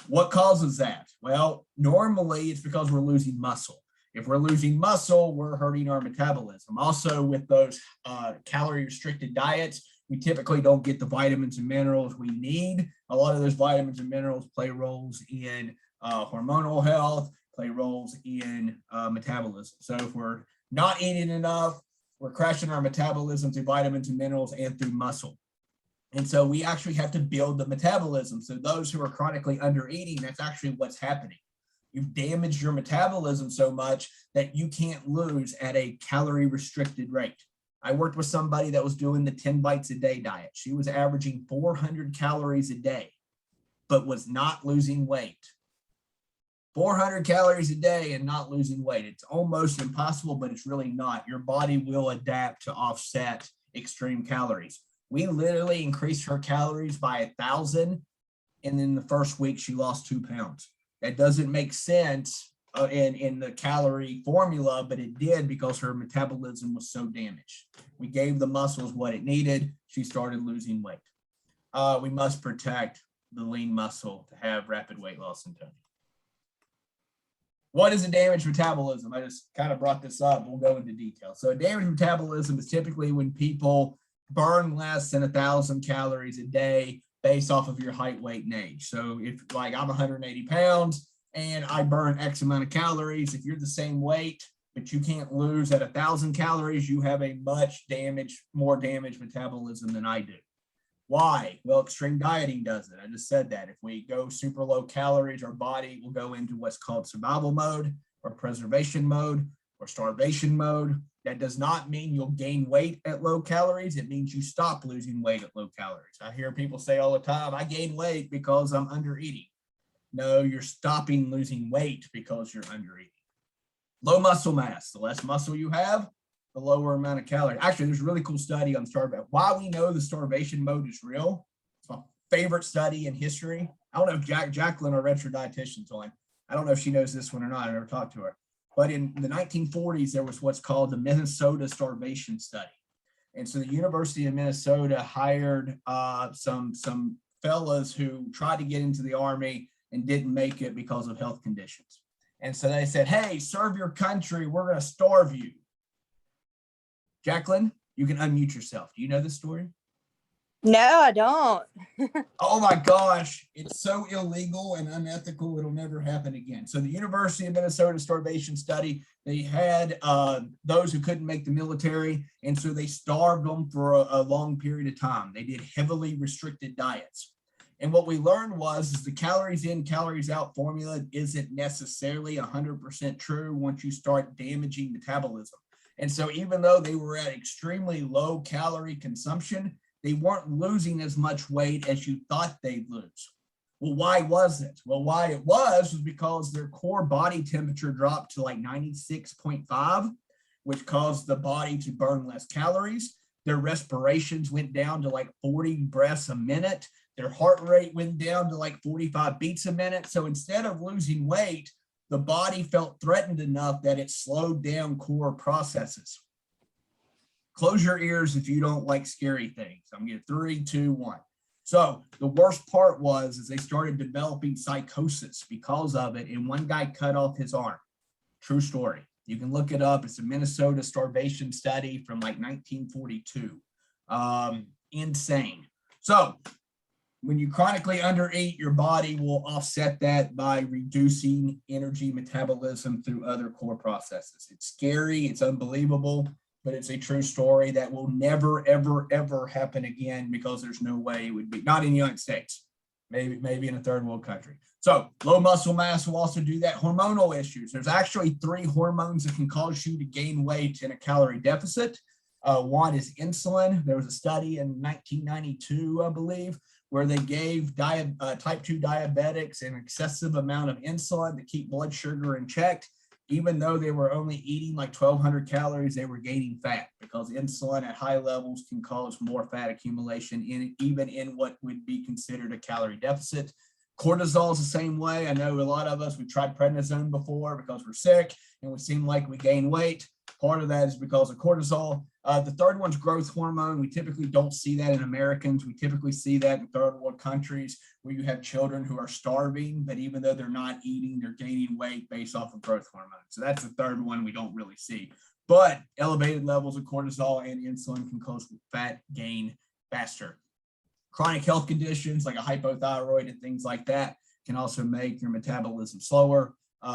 What causes that? Well, normally it's because we're losing muscle. If we're losing muscle, we're hurting our metabolism. Also, with those calorie restricted diets, we typically don't get the vitamins and minerals we need. A lot of those vitamins and minerals play roles in hormonal health, play roles in metabolism. So if we're not eating enough, we're crashing our metabolism through vitamins and minerals and through muscle. And so we actually have to build the metabolism. So those who are chronically under eating, that's actually what's happening. You've damaged your metabolism so much that you can't lose at a calorie restricted rate. I worked with somebody that was doing the 10 bites a day diet. She was averaging 400 calories a day, but was not losing weight. 400 calories a day and not losing weight. It's almost impossible, but it's really not. Your body will adapt to offset extreme calories. We literally increased her calories by 1,000, and in the first week she lost 2 pounds. That doesn't make sense in the calorie formula, but it did because her metabolism was so damaged. We gave the muscles what it needed. She started losing weight. We must protect the lean muscle to have rapid weight loss and toning. What is a damaged metabolism? I just kind of brought this up. We'll go into detail. So a damaged metabolism is typically when people burn less than 1,000 calories a day based off of your height, weight, and age. So if like I'm 180 pounds and I burn X amount of calories, if you're the same weight, but you can't lose at 1,000 calories, you have a much more damaged metabolism than I do. Why? Well, extreme dieting does it. I just said that. If we go super low calories, our body will go into what's called survival mode or preservation mode or starvation mode. That does not mean you'll gain weight at low calories. It means you stop losing weight at low calories. I hear people say all the time, I gain weight because I'm under eating. No, you're stopping losing weight because you're under eating. Low muscle mass. The less muscle you have, the lower amount of calories. Actually, there's a really cool study on starvation. Why we know the starvation mode is real. It's my favorite study in history. I don't know if Jacqueline, our registered dietitian's on. I don't know if she knows this one or not. I never talked to her. But in the 1940s, there was what's called the Minnesota starvation study. And so the University of Minnesota hired some fellas who tried to get into the Army and didn't make it because of health conditions. And so they said, hey, serve your country. We're going to starve you. Jacqueline, you can unmute yourself. Do you know this story? No, I don't. Oh my gosh, it's so illegal and unethical, it'll never happen again. So the University of Minnesota starvation study, they had those who couldn't make the military, and so they starved them for a long period of time. They did heavily restricted diets. And what we learned was is the calories in, calories out formula isn't necessarily 100% true once you start damaging metabolism. And so even though they were at extremely low calorie consumption, they weren't losing as much weight as you thought they'd lose. Well, why was it? Well, why it was because their core body temperature dropped to like 96.5, which caused the body to burn less calories. Their respirations went down to like 40 breaths a minute. Their heart rate went down to like 45 beats a minute. So instead of losing weight, the body felt threatened enough that it slowed down core processes. Close your ears if you don't like scary things. I'm going to 3, 2, 1. So the worst part was is they started developing psychosis because of it, and one guy cut off his arm. True story. You can look it up. It's a Minnesota starvation study from like 1942. Insane. So when you chronically undereat, your body will offset that by reducing energy metabolism through other core processes. It's scary. It's unbelievable. But it's a true story that will never, ever, ever happen again because there's no way it would be, not in the United States, maybe in a third world country. So low muscle mass will also do that. Hormonal issues. There's actually 3 hormones that can cause you to gain weight in a calorie deficit. One is insulin. There was a study in 1992, I believe, where they gave type 2 diabetics an excessive amount of insulin to keep blood sugar in check. Even though they were only eating like 1,200 calories, they were gaining fat because insulin at high levels can cause more fat accumulation even in what would be considered a calorie deficit. Cortisol is the same way. I know a lot of us, we've tried prednisone before because we're sick and we seem like we gain weight. Part of that is because of cortisol. The third one's growth hormone. We typically don't see that in Americans. We typically see that in third world countries where you have children who are starving, but even though they're not eating, they're gaining weight based off of growth hormone. So that's the third one we don't really see. But elevated levels of cortisol and insulin can cause fat gain faster. Chronic health conditions like a hypothyroid and things like that can also make your metabolism slower.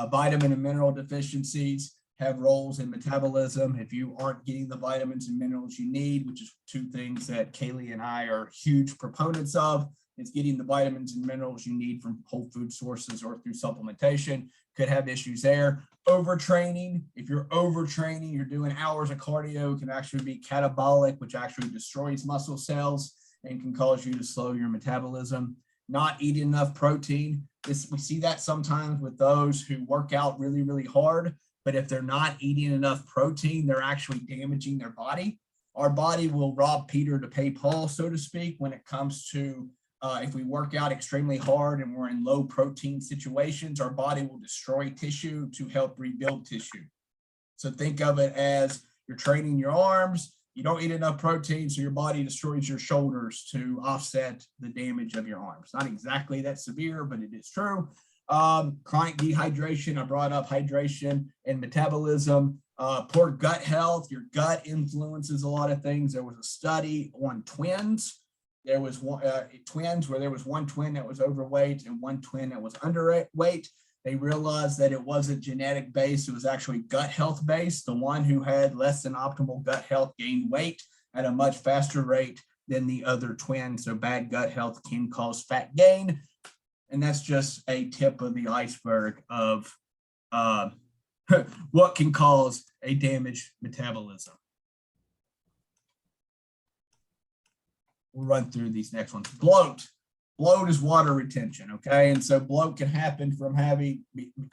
Vitamin and mineral deficiencies have roles in metabolism. If you aren't getting the vitamins and minerals you need, which is 2 things that Kaylee and I are huge proponents of, is getting the vitamins and minerals you need from whole food sources or through supplementation, could have issues there. Overtraining, if you're overtraining, you're doing hours of cardio, can actually be catabolic, which actually destroys muscle cells and can cause you to slow your metabolism. Not eating enough protein. We see that sometimes with those who work out really, really hard, but if they're not eating enough protein, they're actually damaging their body. Our body will rob Peter to pay Paul, so to speak, when it comes to if we work out extremely hard and we're in low protein situations, our body will destroy tissue to help rebuild tissue. So think of it as you're training your arms, you don't eat enough protein, so your body destroys your shoulders to offset the damage of your arms. Not exactly that severe, but it is true. Chronic dehydration, I brought up hydration and metabolism. Poor gut health, your gut influences a lot of things. There was a study on twins. There was twins where there was one twin that was overweight and one twin that was underweight. They realized that it wasn't genetic based, it was actually gut health based. The one who had less than optimal gut health gained weight at a much faster rate than the other twin. So bad gut health can cause fat gain. And that's just a tip of the iceberg of what can cause a damaged metabolism. We'll run through these next ones. Bloat. Bloat is water retention, okay? And so bloat can happen from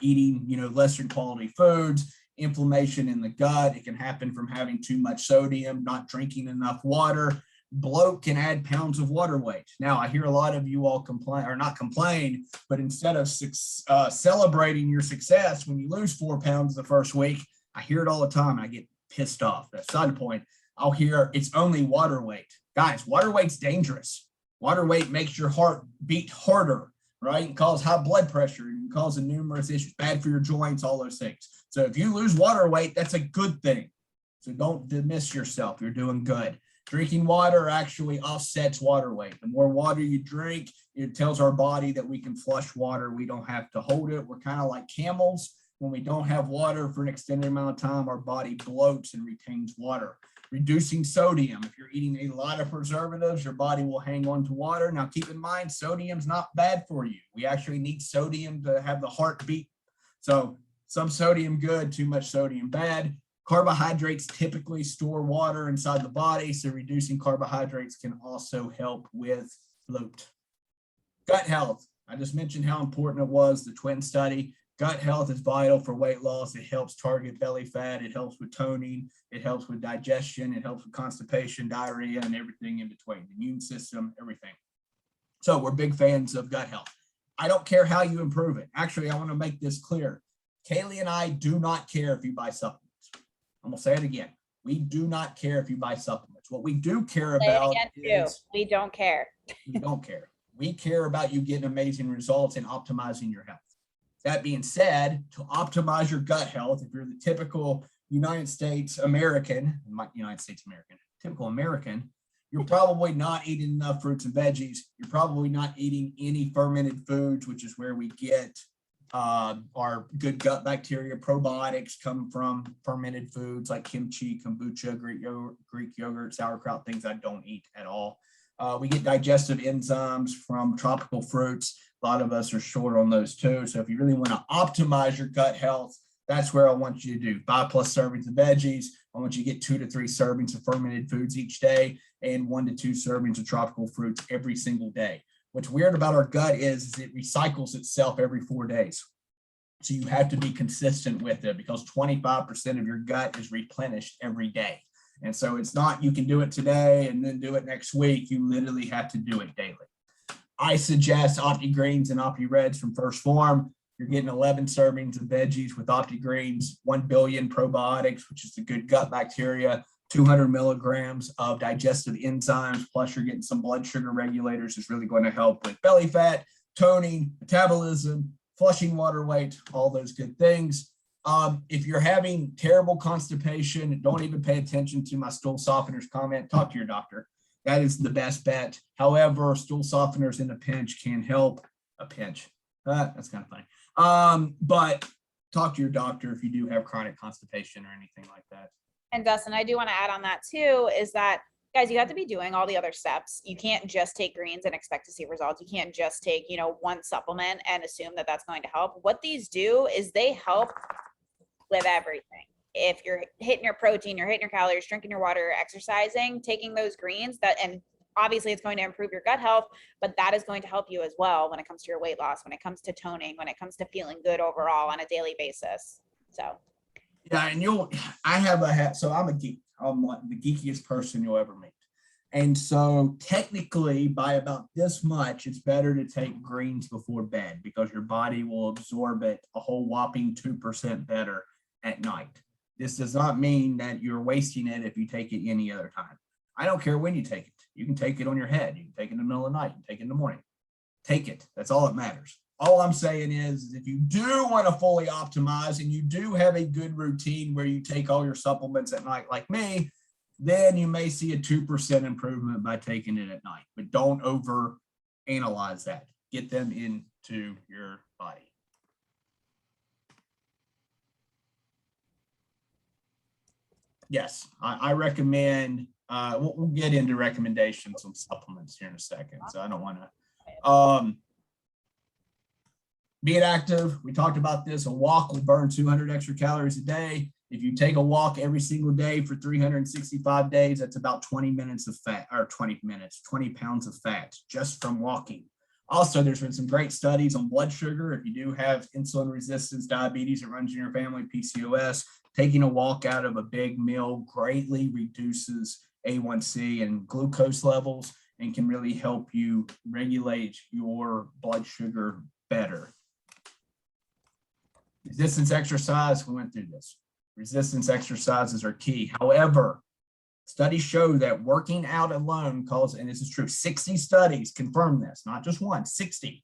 eating, lesser quality foods, inflammation in the gut. It can happen from having too much sodium, not drinking enough water. Bloat can add pounds of water weight. Now, I hear a lot of you all complain, or not complain, but instead of celebrating your success when you lose 4 pounds the first week, I hear it all the time. And I get pissed off. That's not the point. I'll hear it's only water weight. Guys, water weight's dangerous. Water weight makes your heart beat harder, right? And cause high blood pressure and cause numerous issues, bad for your joints, all those things. So if you lose water weight, that's a good thing. So don't dismiss yourself. You're doing good. Drinking water actually offsets water weight. The more water you drink, it tells our body that we can flush water. We don't have to hold it. We're kind of like camels. When we don't have water for an extended amount of time, our body bloats and retains water. Reducing sodium. If you're eating a lot of preservatives, your body will hang on to water. Now, keep in mind, sodium's not bad for you. We actually need sodium to have the heart beat. So some sodium good, too much sodium bad. Carbohydrates typically store water inside the body, so reducing carbohydrates can also help with bloat. Gut health. I just mentioned how important it was, the twin study. Gut health is vital for weight loss. It helps target belly fat. It helps with toning. It helps with digestion. It helps with constipation, diarrhea, and everything in between. The immune system, everything. So we're big fans of gut health. I don't care how you improve it. Actually, I want to make this clear. Kaylee and I do not care if you buy supplements. I'm going to say it again. We do not care if you buy supplements. What we do care about is we don't care. we don't care. We care about you getting amazing results and optimizing your health. That being said, to optimize your gut health, if you're the typical United States American, typical American, you're probably not eating enough fruits and veggies. You're probably not eating any fermented foods, which is where we get our good gut bacteria. Probiotics come from fermented foods like kimchi, kombucha, Greek yogurt, sauerkraut, things I don't eat at all. We get digestive enzymes from tropical fruits. A lot of us are short on those too. So if you really want to optimize your gut health, that's where I want you to do 5+ servings of veggies. I want you to get 2 to 3 servings of fermented foods each day and 1 to 2 servings of tropical fruits every single day. What's weird about our gut is it recycles itself every 4 days. So you have to be consistent with it because 25% of your gut is replenished every day. And so it's not you can do it today and then do it next week. You literally have to do it daily. I suggest OptiGreens and OptiReds from First Form. You're getting 11 servings of veggies with OptiGreens, 1 billion probiotics, which is the good gut bacteria, 200 milligrams of digestive enzymes, plus you're getting some blood sugar regulators is really going to help with belly fat, toning, metabolism, flushing water weight, all those good things. If you're having terrible constipation, don't even pay attention to my stool softeners comment. Talk to your doctor. That is the best bet. However, stool softeners in a pinch can help. A pinch. That's kind of funny. But talk to your doctor if you do have chronic constipation or anything like that. And Dustin, I do want to add on that too, is that guys, you have to be doing all the other steps. You can't just take greens and expect to see results. You can't just take, one supplement and assume that that's going to help. What these do is they help with everything. If you're hitting your protein, you're hitting your calories, drinking your water, exercising, taking those greens, and obviously it's going to improve your gut health, but that is going to help you as well when it comes to your weight loss, when it comes to toning, when it comes to feeling good overall on a daily basis. So. Yeah, and I'm a geek. I'm like the geekiest person you'll ever meet. And so technically by about this much, it's better to take greens before bed because your body will absorb it a whole whopping 2% better at night. This does not mean that you're wasting it if you take it any other time. I don't care when you take it. You can take it on your head. You can take it in the middle of the night. You can take it in the morning. Take it. That's all that matters. All I'm saying is if you do want to fully optimize and you do have a good routine where you take all your supplements at night like me, then you may see a 2% improvement by taking it at night. But don't over analyze that. Get them into your body. Yes, I recommend, we'll get into recommendations on supplements here in a second. So I don't want to, being active. We talked about this. A walk will burn 200 extra calories a day. If you take a walk every single day for 365 days, that's about 20 minutes of fat, or 20 pounds of fat just from walking. Also, there's been some great studies on blood sugar. If you do have insulin resistance, diabetes that runs in your family, PCOS, taking a walk out of a big meal greatly reduces A1C and glucose levels and can really help you regulate your blood sugar better. Resistance exercise, we went through this. Resistance exercises are key. However, studies show that working out alone causes, and this is true, 60 studies confirm this, not just one, 60.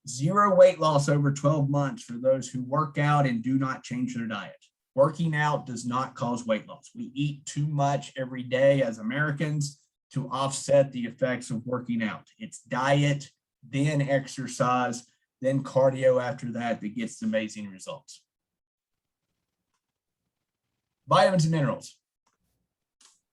0 weight loss over 12 months for those who work out and do not change their diet. Working out does not cause weight loss. We eat too much every day as Americans to offset the effects of working out. It's diet, then exercise, then cardio after that gets amazing results. Vitamins and minerals.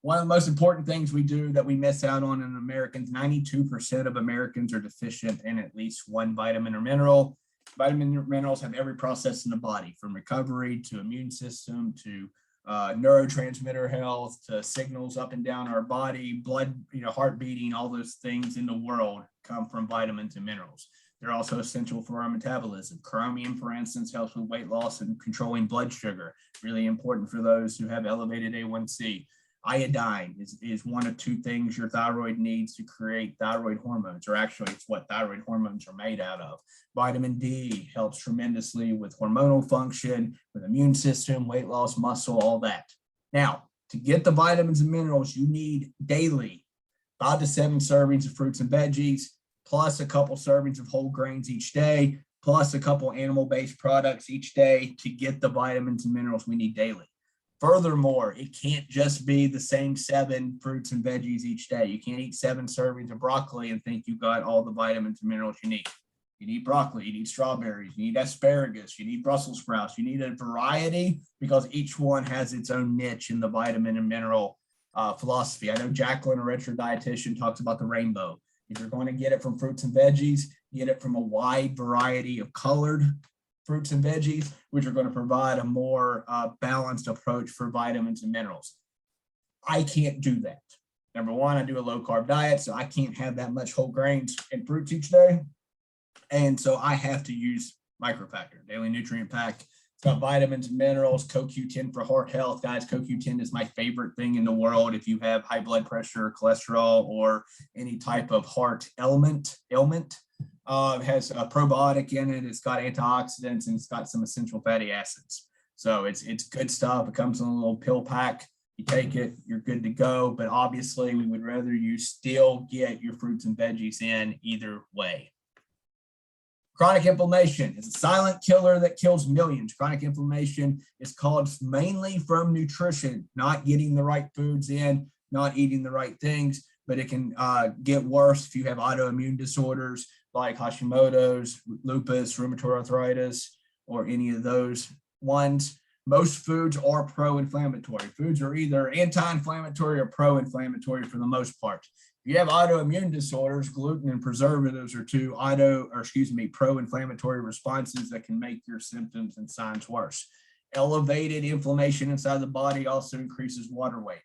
One of the most important things we do that we miss out on in Americans, 92% of Americans are deficient in at least one vitamin or mineral. Vitamins and minerals have every process in the body, from recovery to immune system to neurotransmitter health to signals up and down our body, blood, heart beating, all those things in the world come from vitamins and minerals. They're also essential for our metabolism. Chromium, for instance, helps with weight loss and controlling blood sugar, really important for those who have elevated A1C. Iodine is one of two things your thyroid needs to create thyroid hormones, or actually it's what thyroid hormones are made out of. Vitamin D helps tremendously with hormonal function, with immune system, weight loss, muscle, all that. Now, to get the vitamins and minerals, you need daily 5 to 7 servings of fruits and veggies, plus a couple servings of whole grains each day, plus a couple animal-based products each day to get the vitamins and minerals we need daily. Furthermore, it can't just be the same 7 fruits and veggies each day. You can't eat 7 servings of broccoli and think you got all the vitamins and minerals you need. You need broccoli, you need strawberries, you need asparagus, you need Brussels sprouts, you need a variety because each one has its own niche in the vitamin and mineral philosophy. I know Jacqueline, a retro dietitian, talks about the rainbow. If you're going to get it from fruits and veggies, get it from a wide variety of colored fruits and veggies, which are going to provide a more balanced approach for vitamins and minerals. I can't do that. Number one, I do a low carb diet, so I can't have that much whole grains and fruits each day. And so I have to use Microfactor, daily nutrient pack. It's got vitamins and minerals, CoQ10 for heart health. Guys, CoQ10 is my favorite thing in the world if you have high blood pressure, cholesterol, or any type of heart ailment. It has a probiotic in it. It's got antioxidants and it's got some essential fatty acids. So it's good stuff. It comes in a little pill pack. You take it, you're good to go. But obviously, we would rather you still get your fruits and veggies in either way. Chronic inflammation is a silent killer that kills millions. Chronic inflammation is caused mainly from nutrition, not getting the right foods in, not eating the right things, but it can get worse if you have autoimmune disorders like Hashimoto's, lupus, rheumatoid arthritis, or any of those ones. Most foods are pro-inflammatory. Foods are either anti-inflammatory or pro-inflammatory for the most part. If you have autoimmune disorders, gluten and preservatives are two pro-inflammatory responses that can make your symptoms and signs worse. Elevated inflammation inside the body also increases water weight.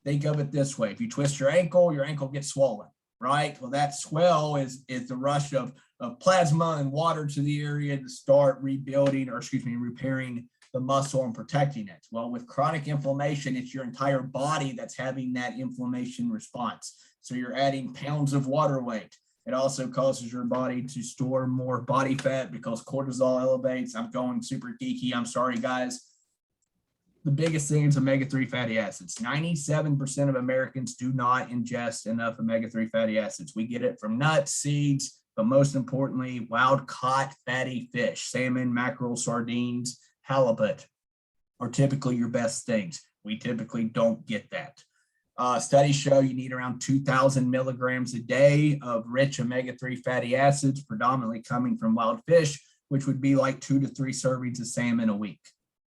Think of it this way. If you twist your ankle gets swollen, right? Well, that swell is the rush of plasma and water to the area to start repairing the muscle and protecting it. Well, with chronic inflammation, it's your entire body that's having that inflammation response. So you're adding pounds of water weight. It also causes your body to store more body fat because cortisol elevates. I'm going super geeky. I'm sorry, guys. The biggest thing is omega-3 fatty acids. 97% of Americans do not ingest enough omega-3 fatty acids. We get it from nuts, seeds, but most importantly, wild caught fatty fish. Salmon, mackerel, sardines, halibut are typically your best things. We typically don't get that. Studies show you need around 2,000 milligrams a day of rich omega-3 fatty acids, predominantly coming from wild fish, which would be like 2 to 3 servings of salmon a week.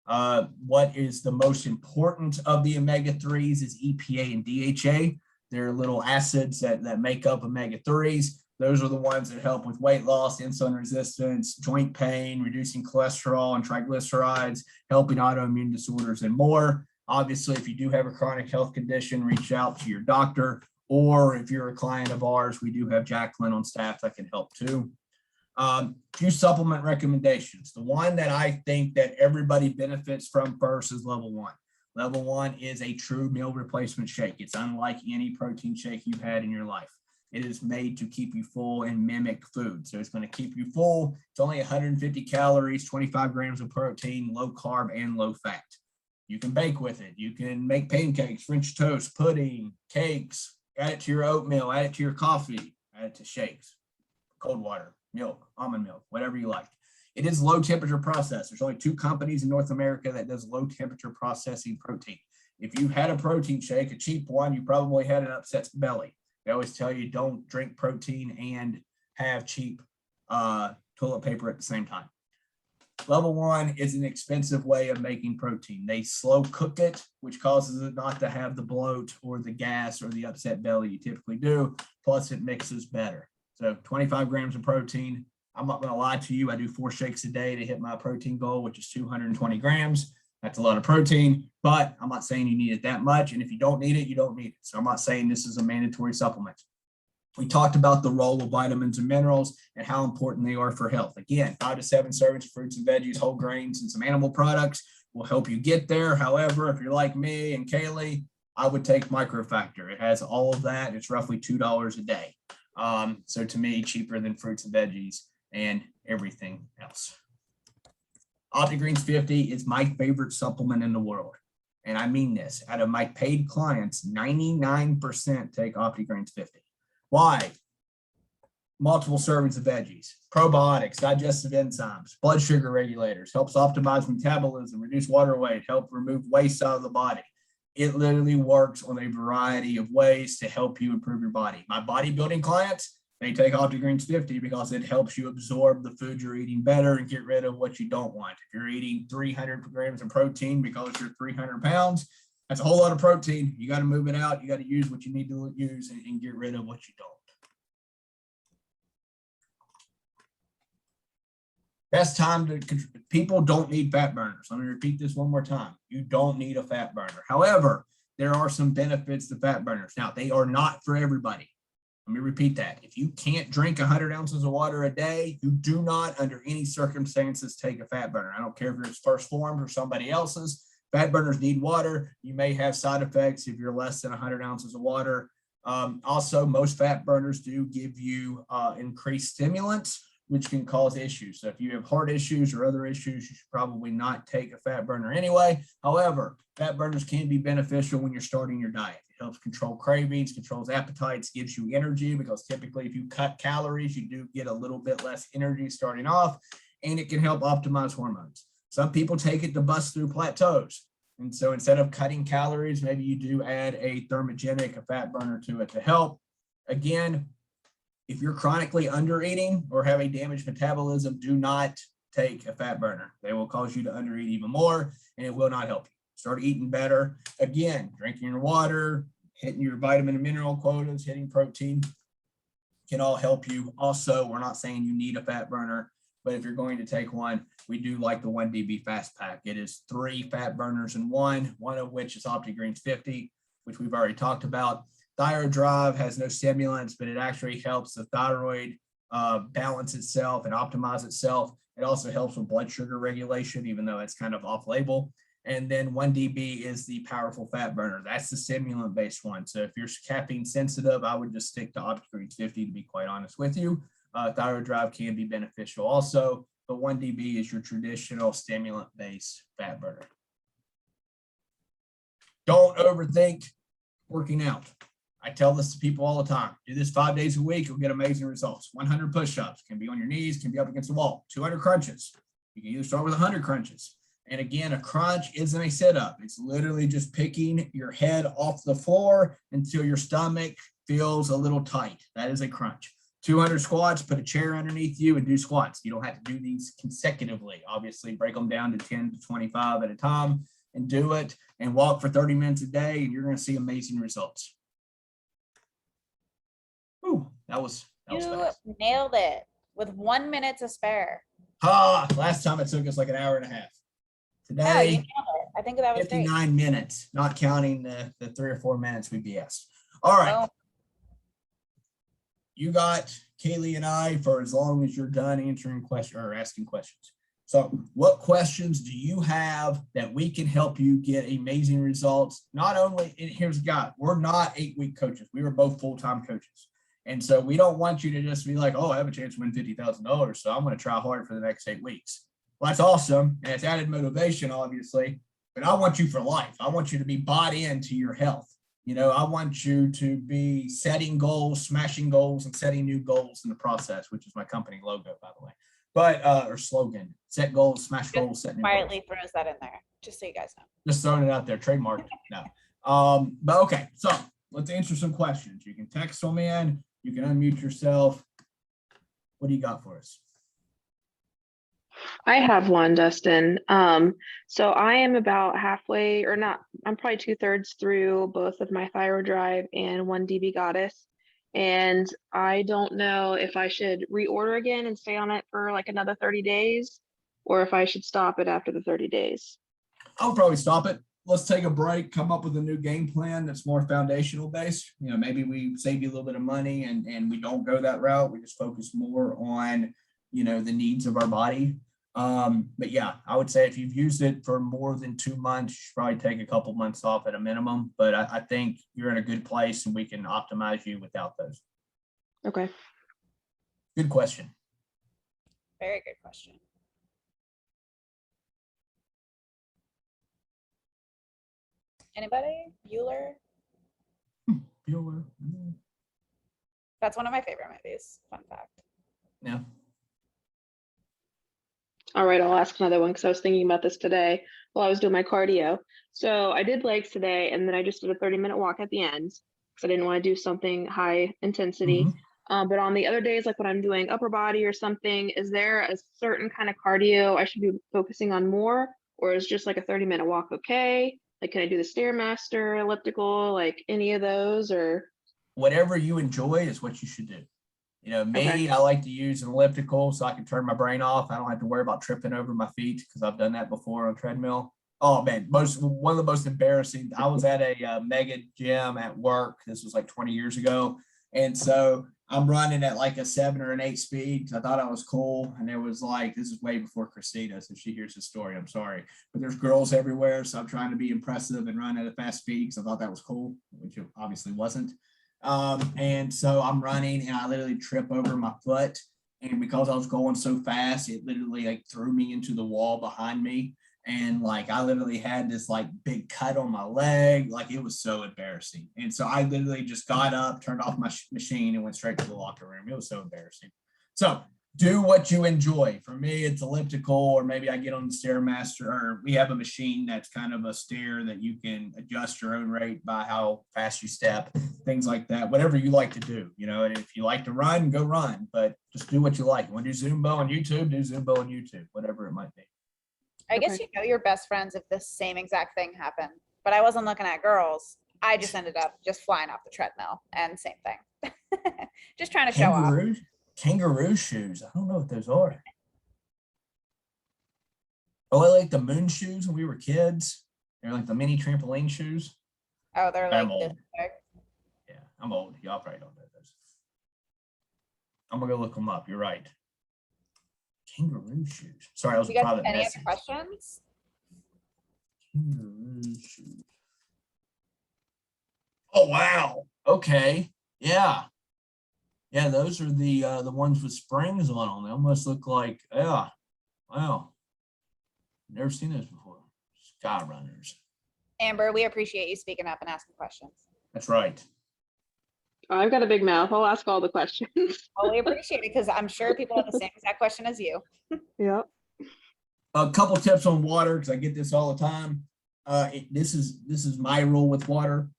What is the most important of the omega-3s is EPA and DHA. They're little acids that make up omega-3s. Those are the ones that help with weight loss, insulin resistance, joint pain, reducing cholesterol and triglycerides, helping autoimmune disorders and more. Obviously, if you do have a chronic health condition, reach out to your doctor, or if you're a client of ours, we do have Jacqueline on staff that can help too. Few supplement recommendations. The one that I think that everybody benefits from first is Level 1. Level 1 is a true meal replacement shake. It's unlike any protein shake you've had in your life. It is made to keep you full and mimic food. So it's going to keep you full. It's only 150 calories, 25 grams of protein, low carb and low fat. You can bake with it. You can make pancakes, French toast, pudding, cakes, add it to your oatmeal, add it to your coffee, add it to shakes, cold water, milk, almond milk, whatever you like. It is low temperature processed. There's only 2 companies in North America that does low temperature processing protein. If you had a protein shake, a cheap one, you probably had an upset belly. They always tell you don't drink protein and have cheap toilet paper at the same time. Level 1 is an expensive way of making protein. They slow cook it, which causes it not to have the bloat or the gas or the upset belly you typically do. Plus it mixes better. So 25 grams of protein. I'm not going to lie to you. I do 4 shakes a day to hit my protein goal, which is 220 grams. That's a lot of protein, but I'm not saying you need it that much. And if you don't need it, you don't need it. So I'm not saying this is a mandatory supplement. We talked about the role of vitamins and minerals and how important they are for health. Again, 5 to 7 servings of fruits and veggies, whole grains, and some animal products will help you get there. However, if you're like me and Kaylee, I would take Microfactor. It has all of that. It's roughly $2 a day. So to me, cheaper than fruits and veggies and everything else. OptiGreens 50 is my favorite supplement in the world. And I mean this, out of my paid clients, 99% take OptiGreens 50. Why? Multiple servings of veggies, probiotics, digestive enzymes, blood sugar regulators, helps optimize metabolism, reduce water weight, help remove waste out of the body. It literally works on a variety of ways to help you improve your body. My bodybuilding clients, they take OptiGreens 50 because it helps you absorb the food you're eating better and get rid of what you don't want. If you're eating 300 grams of protein because you're 300 pounds, that's a whole lot of protein. You got to move it out. You got to use what you need to use and get rid of what you don't. Best time to, people don't need fat burners. Let me repeat this one more time. You don't need a fat burner. However, there are some benefits to fat burners. Now, they are not for everybody. Let me repeat that. If you can't drink 100 ounces of water a day, you do not, under any circumstances, take a fat burner. I don't care if it's First Formed or somebody else's. Fat burners need water. You may have side effects if you're less than 100 ounces of water. Also, most fat burners do give you increased stimulants, which can cause issues. So if you have heart issues or other issues, you should probably not take a fat burner anyway. However, fat burners can be beneficial when you're starting your diet. It helps control cravings, controls appetites, gives you energy, because typically if you cut calories, you do get a little bit less energy starting off, and it can help optimize hormones. Some people take it to bust through plateaus. And so instead of cutting calories, maybe you do add a thermogenic, a fat burner to it to help. Again, if you're chronically under eating or have a damaged metabolism, do not take a fat burner. They will cause you to undereat even more, and it will not help you. Start eating better. Again, drinking your water, hitting your vitamin and mineral quotas, hitting protein can all help you. Also, we're not saying you need a fat burner, but if you're going to take one, we do like the 1DB Fast Pack. It is 3 fat burners in one of which is OptiGreens 50, which we've already talked about. Thyroid Drive has no stimulants, but it actually helps the thyroid balance itself and optimize itself. It also helps with blood sugar regulation, even though it's kind of off label. And then 1DB is the powerful fat burner. That's the stimulant based one. So if you're caffeine sensitive, I would just stick to OptiGreens 50, to be quite honest with you. Thyroid Drive can be beneficial also, but 1DB is your traditional stimulant based fat burner. Don't overthink working out. I tell this to people all the time. Do this 5 days a week, you'll get amazing results. 100 push-ups, can be on your knees, can be up against the wall. 200 crunches. You can either start with 100 crunches. And again, a crunch isn't a sit-up. It's literally just picking your head off the floor until your stomach feels a little tight. That is a crunch. 200 squats, put a chair underneath you and do squats. You don't have to do these consecutively. Obviously, break them down to 10 to 25 at a time and do it, and walk for 30 minutes a day, and you're going to see amazing results. Ooh, that was fast. Nailed it with 1 minute to spare. Last time it took us like an hour and a half. Yeah, you Today, nailed it. I think that was 59 minutes, not counting the 3 or 4 minutes we BS. All right. great. You got Kaylee and I for as long as you're done answering questions or asking questions. So what questions do you have that we can help you get amazing results? Not only, and here's the guy, we're not 8-week coaches. We are both full-time coaches. And so we don't want you to just be like, oh, I have a chance to win $50,000, so I'm going to try hard for the next 8 weeks. Well, that's awesome. And it's added motivation, obviously, but I want you for life. I want you to be bought into your health. You know, I want you to be setting goals, smashing goals, and setting new goals in the process, which is my company logo, by the way. But or slogan, set goals, smash goals, set new goals. Quietly throws that in there, just so you guys know. Just throwing it out there, trademark. No. But okay, so let's answer some questions. You can text them in, you can unmute yourself. What do you got for us? I have one, Dustin. So I am about halfway, or not, I'm probably 2/3 through both of my Thyro Drive and 1 DB Goddess. And I don't know if I should reorder again and stay on it for like another 30 days, or if I should stop it after the 30 days. I'll probably stop it. Let's take a break, come up with a new game plan that's more foundational based. You know, maybe we save you a little bit of money and we don't go that route. We just focus more on, you know, the needs of our body. But yeah, I would say if you've used it for more than 2 months, you should probably take a couple months off at a minimum. But I think you're in a good place and we can optimize you without those. Okay. Good question. Very good question. Anybody? Bueller? Bueller. That's one of my favorite movies. Fun fact. Yeah. All right, I'll ask another one because I was thinking about this today while I was doing my cardio. So I did legs today, and then I just did a 30-minute walk at the end because I didn't want to do something high intensity. But on the other days, like when I'm doing upper body or something, is there a certain kind of cardio I should be focusing on more, or is just like a 30-minute walk okay? Like, can I do the Stairmaster, elliptical, like any of those, or? Whatever you enjoy is what you should do. You know, me, Okay. I like to use an elliptical so I can turn my brain off. I don't have to worry about tripping over my feet because I've done that before on treadmill. Oh man, one of the most embarrassing. I was at a mega gym at work. This was like 20 years ago. And so I'm running at like a 7 or an 8 speed because I thought I was cool. And there was like, this is way before Christina. So if she hears the story, I'm sorry. But there's girls everywhere. So I'm trying to be impressive and run at a fast speed because I thought that was cool, which it obviously wasn't. And so I'm running and I literally trip over my foot. And because I was going so fast, it literally like threw me into the wall behind me. And like, I literally had this like big cut on my leg. Like it was so embarrassing. And so I literally just got up, turned off my machine and went straight to the locker room. It was so embarrassing. So do what you enjoy. For me, it's elliptical, or maybe I get on the Stairmaster, or we have a machine that's kind of a stair that you can adjust your own rate by how fast you step, things like that, whatever you like to do, you know. And if you like to run, go run, but just do what you like. You want to do Zumba on YouTube, do Zumba on YouTube, whatever it might be. I guess you know your best friends if the same exact thing happened, but I wasn't looking at girls. I just ended up just flying off the treadmill, and same thing. Just trying to show off. Kangaroo shoes. I don't know what those are. Oh, I like the moon shoes when we were kids. They're like the mini trampoline shoes. Oh, they're like I'm old. this big. Yeah, I'm old. Y'all probably don't know those. I'm gonna go look them up. You're right. Kangaroo shoes. Sorry, that was a You guys private have any other message. questions? Kangaroo shoes. Oh wow. Okay. Yeah. Yeah, those are the ones with springs on them. They almost look like, yeah. Wow. Never seen those before. Sky runners. Amber, we appreciate you speaking up and asking questions. That's right. I've got a big mouth. I'll ask all the questions. Well, we appreciate it because I'm sure people have the same exact question as you. Yep. A couple tips on water because I get this all the time. This is my rule with water.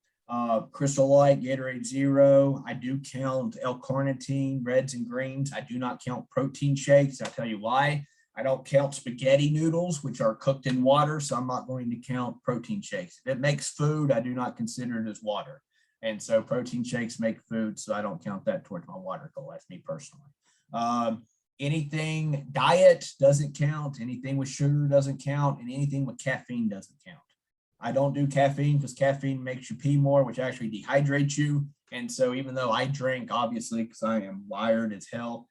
Crystal Light, Gatorade Zero. I do count L-carnitine, reds and greens. I do not count protein shakes. I'll tell you why. I don't count spaghetti noodles, which are cooked in water, so I'm not going to count protein shakes. If it makes food, I do not consider it as water. And so protein shakes make food, so I don't count that towards my water goal. That's me personally. Anything diet doesn't count. Anything with sugar doesn't count. And anything with caffeine doesn't count. I don't do caffeine because caffeine makes you pee more, which actually dehydrates you. And so even though I drink, obviously, because I am wired as hell,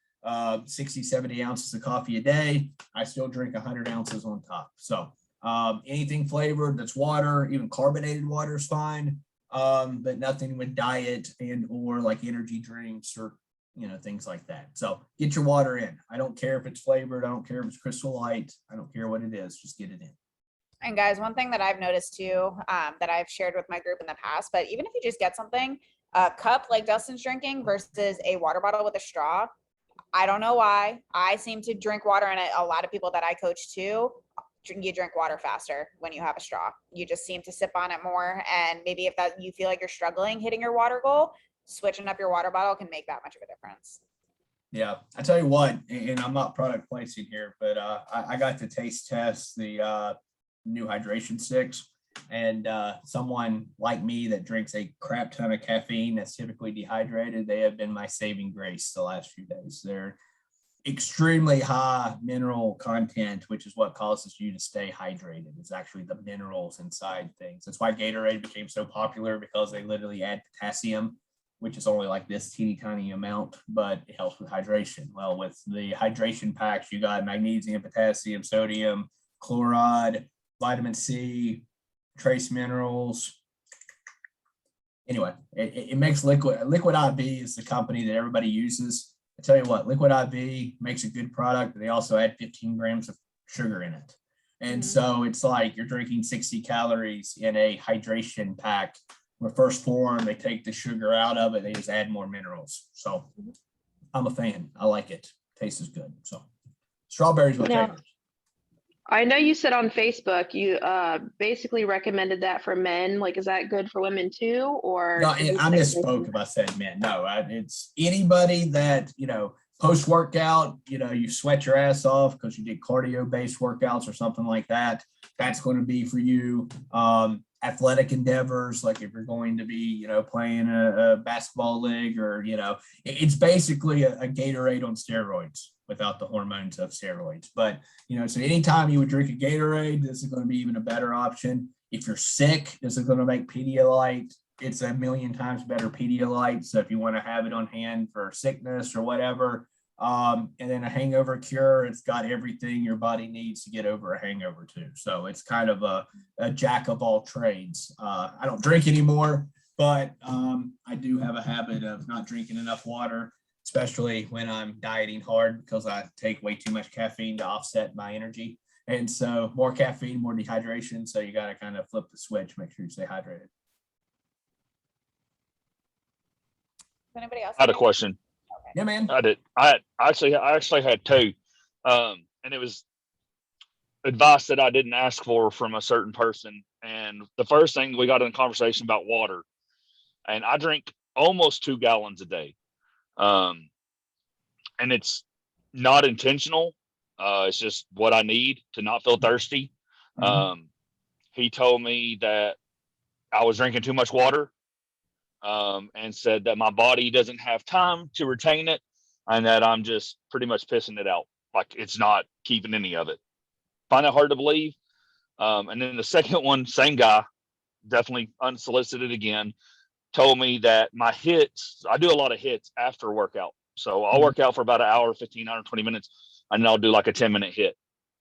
60, 70 ounces of coffee a day, I still drink 100 ounces on top. So anything flavored that's water, even carbonated water is fine, but nothing with diet and or like energy drinks or, you know, things like that. So get your water in. I don't care if it's flavored. I don't care if it's Crystal Light. I don't care what it is. Just get it in. And guys, one thing that I've noticed too, that I've shared with my group in the past, but even if you just get something, a cup like Dustin's drinking versus a water bottle with a straw, I don't know why. I seem to drink water, and a lot of people that I coach too, you drink water faster when you have a straw. You just seem to sip on it more. And maybe if that you feel like you're struggling hitting your water goal, switching up your water bottle can make that much of a difference. Yeah, I tell you what, and I'm not product placing here, but I got to taste test the new hydration sticks, and someone like me that drinks a crap ton of caffeine that's typically dehydrated, they have been my saving grace the last few days. They're extremely high mineral content, which is what causes you to stay hydrated. It's actually the minerals inside things. That's why Gatorade became so popular, because they literally add potassium, which is only like this teeny tiny amount, but it helps with hydration. Well, with the hydration packs, you got magnesium, potassium, sodium, chloride, vitamin C, trace minerals. Anyway, it makes Liquid IV is the company that everybody uses. I tell you what, Liquid IV makes a good product. They also add 15 grams of sugar in it. And so it's like you're drinking 60 calories in a hydration pack. Where First Form, they take the sugar out of it, they just add more minerals. So I'm a fan. I like it. Tastes is good. So strawberries my Now, favorite. I know you said on Facebook you basically recommended that for men. Like, is that good for women too, or? No, is this I like misspoke if I said men. No, it's anybody that, post workout, you sweat your ass off because you did cardio based workouts or something like that. That's going to be for you. Athletic endeavors, like if you're going to be, playing a basketball league, or, it's basically a Gatorade on steroids without the hormones of steroids. But, so anytime you would drink a Gatorade, this is going to be even a better option. If you're sick, this is going to make Pedialyte. It's a million times better Pedialyte. So if you want to have it on hand for sickness or whatever, and then a hangover cure, it's got everything your body needs to get over a hangover too. So it's kind of a jack of all trades. I don't drink anymore, but I do have a habit of not drinking enough water, especially when I'm dieting hard, because I take way too much caffeine to offset my energy. And so more caffeine, more dehydration. So you got to kind of flip the switch, make sure you stay hydrated. Anybody else? I had a question. Yeah, man. I did. I actually had two, and it was advice that I didn't ask for from a certain person. And the first thing, we got in a conversation about water, and I drink almost 2 gallons a day, and it's not intentional. It's just what I need to not feel thirsty. He told me that I was drinking too much water. And said that my body doesn't have time to retain it, and that I'm just pretty much pissing it out. Like, it's not keeping any of it. Find that hard to believe. And then the second one, same guy, definitely unsolicited again, told me that my hits, I do a lot of hits after workout. So I'll work out for about an hour, 15 hours, 20 minutes, and then I'll do like a 10-minute hit.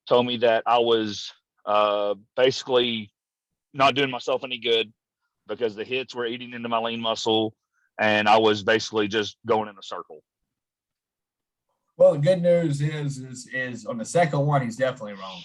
Told me that I was basically not doing myself any good, because the hits were eating into my lean muscle, and I was basically just going in a circle. Well, the good news is on the second one, he's definitely wrong.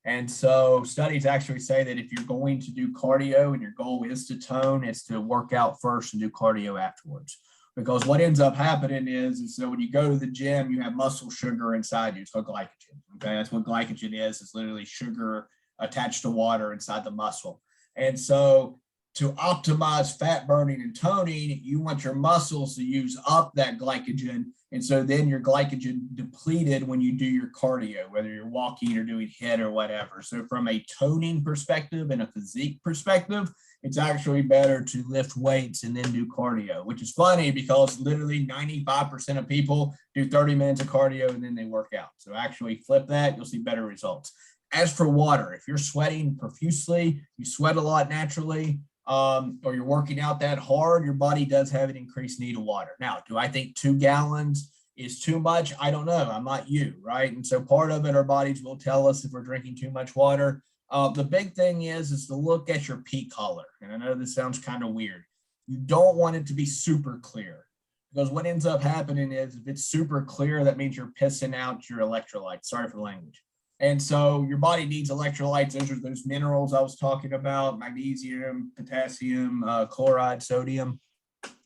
And so studies actually say that if you're going to do cardio and your goal is to tone, it's to work out first and do cardio afterwards. Because what ends up happening is so when you go to the gym, you have muscle sugar inside you. It's called glycogen. Okay, that's what glycogen is. It's literally sugar attached to water inside the muscle. And so to optimize fat burning and toning, you want your muscles to use up that glycogen. And so then your glycogen depleted when you do your cardio, whether you're walking or doing HIIT or whatever. So from a toning perspective and a physique perspective, it's actually better to lift weights and then do cardio, which is funny because literally 95% of people do 30 minutes of cardio and then they work out. So actually flip that, you'll see better results. As for water, if you're sweating profusely, you sweat a lot naturally, or you're working out that hard, your body does have an increased need of water. Now, do I think 2 gallons is too much? I don't know. I'm not you, right? And so part of it, our bodies will tell us if we're drinking too much water. The big thing is to look at your peak color. And I know this sounds kind of weird. You don't want it to be super clear, because what ends up happening is if it's super clear, that means you're pissing out your electrolytes. Sorry for the language. And so your body needs electrolytes. Those are those minerals I was talking about: magnesium, potassium, chloride, sodium.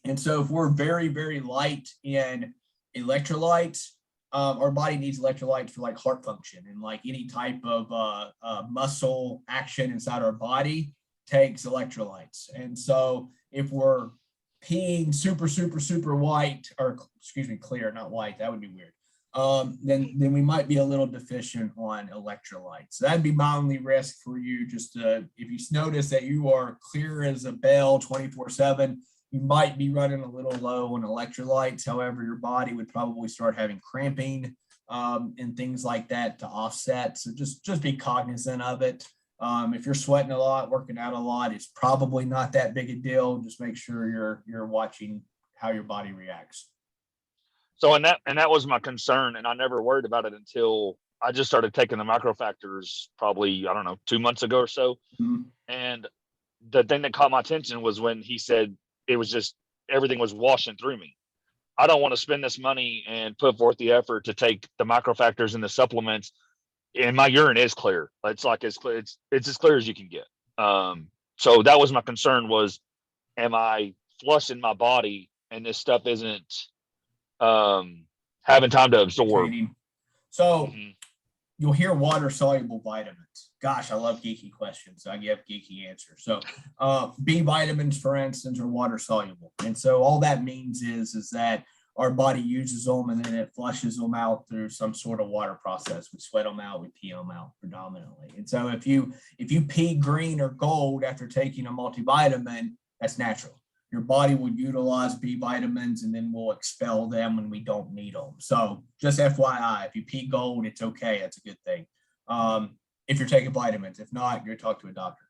And so if we're very, very light in electrolytes, our body needs electrolytes for like heart function and like any type of muscle action inside our body takes electrolytes. And so if we're peeing super white, or excuse me, clear, not white, that would be weird. Then we might be a little deficient on electrolytes. So that'd be my only risk for you. Just if you notice that you are clear as a bell 24/7, you might be running a little low on electrolytes. However, your body would probably start having cramping and things like that to offset. So just be cognizant of it. If you're sweating a lot, working out a lot, it's probably not that big a deal. Just make sure you're watching how your body reacts. So and that was my concern, and I never worried about it until I just started taking the microfactors probably, I don't know, 2 months ago or so. Mm-hmm. And the thing that caught my attention was when he said it was just everything was washing through me. I don't want to spend this money and put forth the effort to take the microfactors and the supplements, and my urine is clear. It's like as clear, it's as clear as you can get. So that was my concern was, am I flushing my body and this stuff isn't having time to absorb? So you'll hear water soluble vitamins. Gosh, I love geeky questions. So I give geeky answers. So B vitamins, for instance, are water soluble. And so all that means is that our body uses them and then it flushes them out through some sort of water process. We sweat them out, we pee them out predominantly. And so if you pee green or gold after taking a multivitamin, that's natural. Your body will utilize B vitamins and then we'll expel them when we don't need them. So just FYI, if you pee gold, it's okay. That's a good thing. If you're taking vitamins, if not, you're talk to a doctor.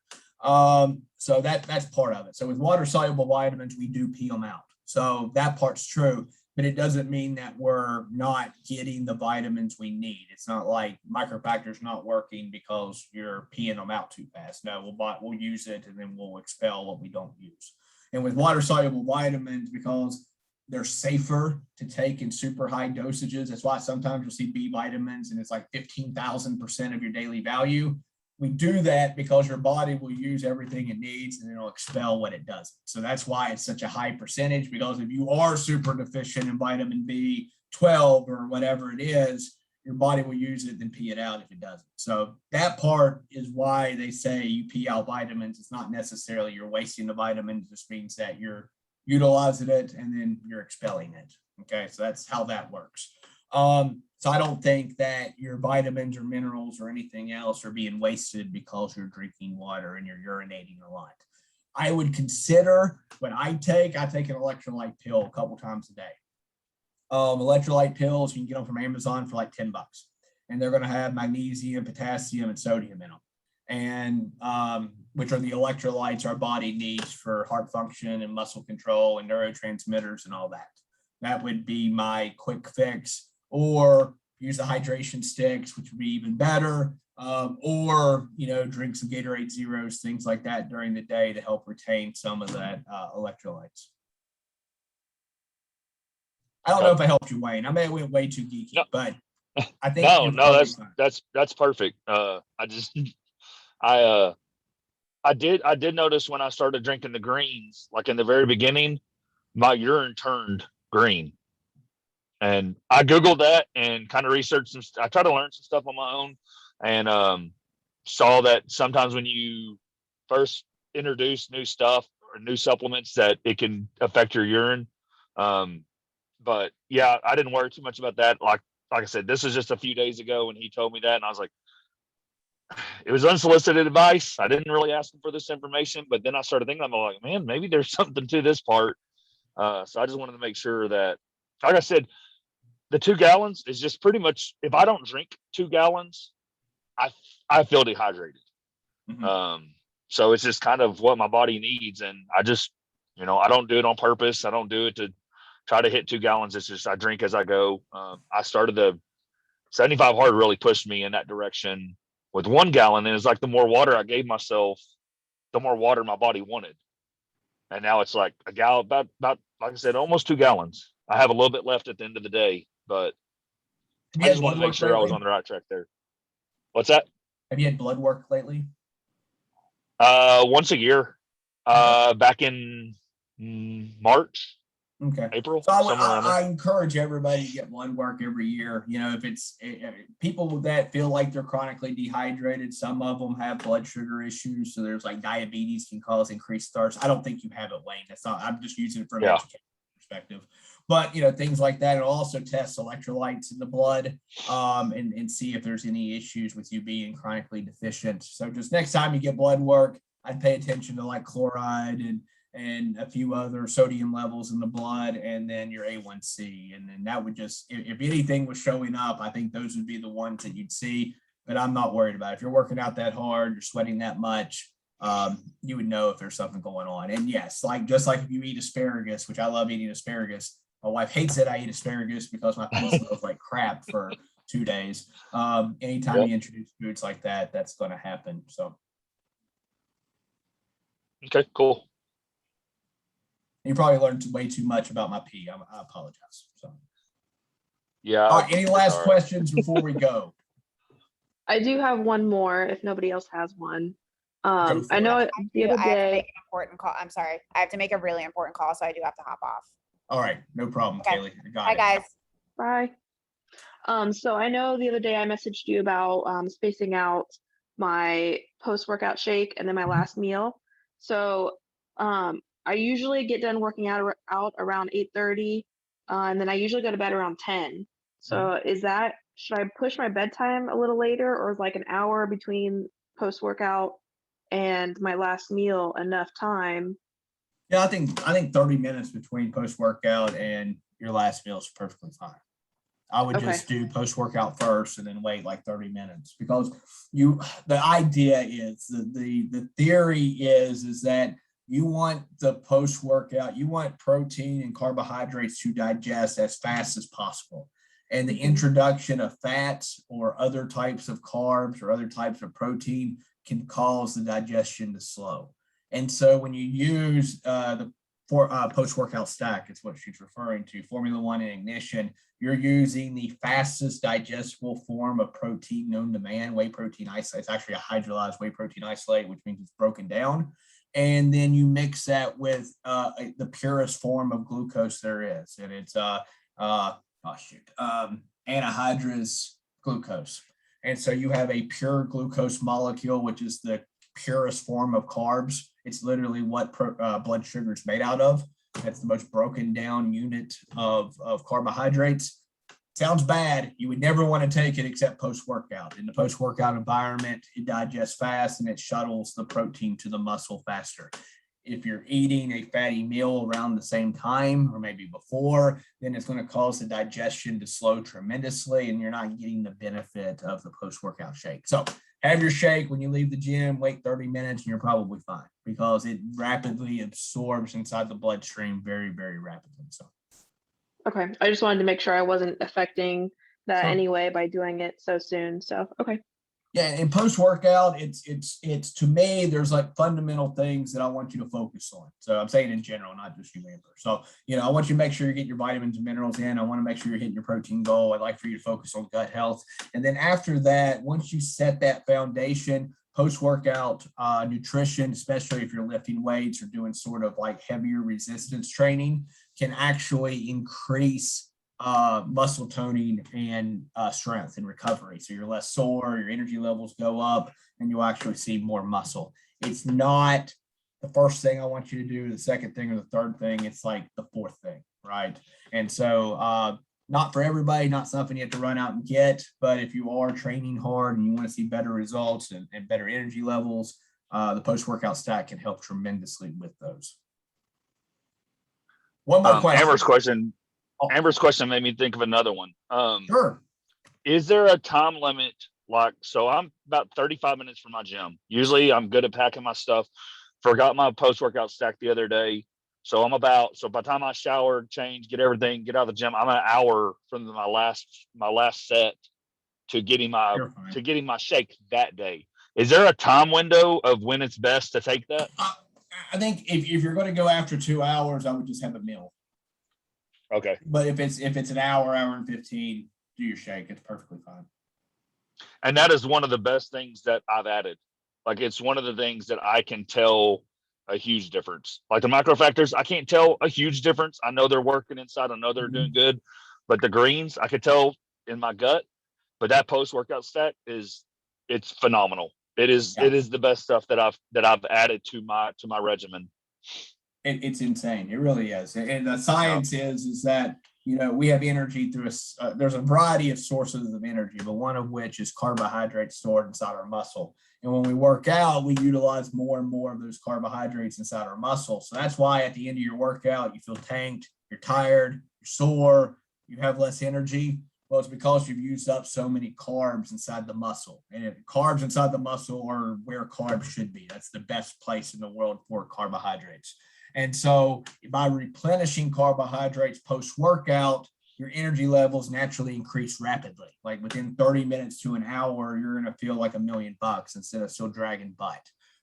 So that's part of it. So with water soluble vitamins, we do pee them out. So that part's true, but it doesn't mean that we're not getting the vitamins we need. It's not like microfactors not working because you're peeing them out too fast. No, we'll use it and then we'll expel what we don't use. And with water soluble vitamins, because they're safer to take in super high dosages. That's why sometimes you'll see B vitamins and it's like 15,000% of your daily value. We do that because your body will use everything it needs and it'll expel what it doesn't. So that's why it's such a high percentage, because if you are super deficient in vitamin B12 or whatever it is, your body will use it, then pee it out if it doesn't. So that part is why they say you pee out vitamins. It's not necessarily you're wasting the vitamins. It just means that you're utilizing it and then you're expelling it. Okay, so that's how that works. So I don't think that your vitamins or minerals or anything else are being wasted because you're drinking water and you're urinating a lot. I would consider when I take an electrolyte pill a couple times a day. Electrolyte pills, you can get them from Amazon for like $10, and they're going to have magnesium, potassium, and sodium in them, and which are the electrolytes our body needs for heart function and muscle control and neurotransmitters and all that. That would be my quick fix, or use the hydration sticks, which would be even better, or drink some Gatorade Zeros, things like that during the day to help retain some of that electrolytes. I don't know if I helped you, Wayne. I may have went way too geeky, No. but I think no, that's perfect. I did notice when I started drinking the greens, like in the very beginning, my urine turned green. And I Googled that and kind of researched I tried to learn some stuff on my own, and saw that sometimes when you first introduce new stuff or new supplements that it can affect your urine. But yeah, I didn't worry too much about that. Like I said, this is just a few days ago when he told me that, and I was like, it was unsolicited advice. I didn't really ask him for this information, but then I started thinking, I'm like, man, maybe there's something to this part. So I just wanted to make sure that, like I said, the 2 gallons is just pretty much, if I don't drink 2 gallons, I feel dehydrated. Mm-hmm. So it's just kind of what my body needs. And I just, I don't do it on purpose. I don't do it to try to hit 2 gallons. It's just, I drink as I go. I started the 75 hard really pushed me in that direction with 1 gallon. And it's like the more water I gave myself, the more water my body wanted. And now it's like a gallon, about like I said, almost 2 gallons. I have a little bit left at the end of the day, but I just want to make sure I was on the right track there. What's that? Have you had blood work lately? Once a year, back in March. Okay. April, So somewhere around there. I encourage everybody to get blood work every year. You know, if it's people that feel like they're chronically dehydrated, some of them have blood sugar issues. So there's like diabetes can cause increased thirst. I don't think you have it, Wayne. That's not, I'm just using it from an education perspective. But, you know, things like that. It'll also test electrolytes in the blood and see if there's any issues with you being chronically deficient. So just next time you get blood work, I'd pay attention to like chloride and a few other sodium levels in the blood, and then your A1C. And then that would just, if anything was showing up, I think those would be the ones that you'd see, but I'm not worried about it. If you're working out that hard, you're sweating that much, you would know if there's something going on. And yes, like, just like if you eat asparagus, which I love eating asparagus, my wife hates it. I eat asparagus because my pee smells like crap for 2 days. Anytime you introduce foods like that, that's going to happen. So. Okay, cool. You probably learned way too much about my pee. I apologize. So, Yeah. all right. Any last all right. questions before we go? I do have one more if nobody else has one. Go for I know it. the other I have to day. make an important call. I'm sorry. I have to make a really important call, so I do have to hop off. All right. No problem, Okay. Kaylee. I got Bye, it. guys. Bye. So I know the other day I messaged you about spacing out my post-workout shake and then my last meal. So I usually get done working out around 8:30, and then I usually go to bed around 10. So should I push my bedtime a little later, or is like an hour between post-workout and my last meal enough time? Yeah, I think 30 minutes between post-workout and your last meal is perfectly fine. I would just do post-workout first and then wait like 30 minutes, because the idea is the theory is that you want the post-workout, you want protein and carbohydrates to digest as fast as possible. And the introduction of fats or other types of carbs or other types of protein can cause the digestion to slow. And so when you use the post-workout stack, it's what she's referring to, Formula One and Ignition, you're using the fastest digestible form of protein known to man, whey protein isolate. It's actually a hydrolyzed whey protein isolate, which means it's broken down. And then you mix that with the purest form of glucose there is. And it's anhydrous glucose. And so you have a pure glucose molecule, which is the purest form of carbs. It's literally what blood sugar is made out of. That's the most broken down unit of carbohydrates. Sounds bad. You would never want to take it except post-workout. In the post-workout environment, it digests fast and it shuttles the protein to the muscle faster. If you're eating a fatty meal around the same time or maybe before, then it's going to cause the digestion to slow tremendously and you're not getting the benefit of the post-workout shake. So have your shake when you leave the gym, wait 30 minutes and you're probably fine, because it rapidly absorbs inside the bloodstream very, very rapidly. So. Okay. I just wanted to make sure I wasn't affecting that anyway by doing it so soon. So, okay. Yeah, in post-workout, it's to me, there's like fundamental things that I want you to focus on. So I'm saying in general, not just you, Amber. So, I want you to make sure you get your vitamins and minerals in. I want to make sure you're hitting your protein goal. I'd like for you to focus on gut health. And then after that, once you set that foundation, post-workout nutrition, especially if you're lifting weights or doing sort of like heavier resistance training, can actually increase muscle toning and strength and recovery. So you're less sore, your energy levels go up, and you'll actually see more muscle. It's not the first thing I want you to do, the second thing, or the third thing. It's like the fourth thing, right? And so not for everybody, not something you have to run out and get, but if you are training hard and you want to see better results and better energy levels, the post-workout stack can help tremendously with those. One more question. Amber's question made me think of another one. Sure. Is there a time limit? So I'm about 35 minutes from my gym. Usually I'm good at packing my stuff. Forgot my post-workout stack the other day. So by the time I shower, change, get everything, get out of the gym, I'm an hour from my last set to getting my shake that day. Is there a time window of when it's best to take that? I think if you're going to go after 2 hours, I would just have a meal. Okay. But if it's an hour and 15, do your shake. It's perfectly fine. And that is one of the best things that I've added. Like, it's one of the things that I can tell a huge difference. Like the micro factors, I can't tell a huge difference. I know they're working inside. I know they're doing good, but the greens, I could tell in my gut. But that post-workout stack it's phenomenal. It is the best stuff that I've added to my regimen. It's insane. It really is. And the science is that, we have energy through there's a variety of sources of energy, but one of which is carbohydrates stored inside our muscle. And when we work out, we utilize more and more of those carbohydrates inside our muscle. So that's why at the end of your workout, you feel tanked, you're tired, you're sore, you have less energy. Well, it's because you've used up so many carbs inside the muscle. And carbs inside the muscle are where carbs should be. That's the best place in the world for carbohydrates. And so by replenishing carbohydrates post-workout, your energy levels naturally increase rapidly. Like within 30 minutes to an hour, you're going to feel like $1 million instead of still dragging butt.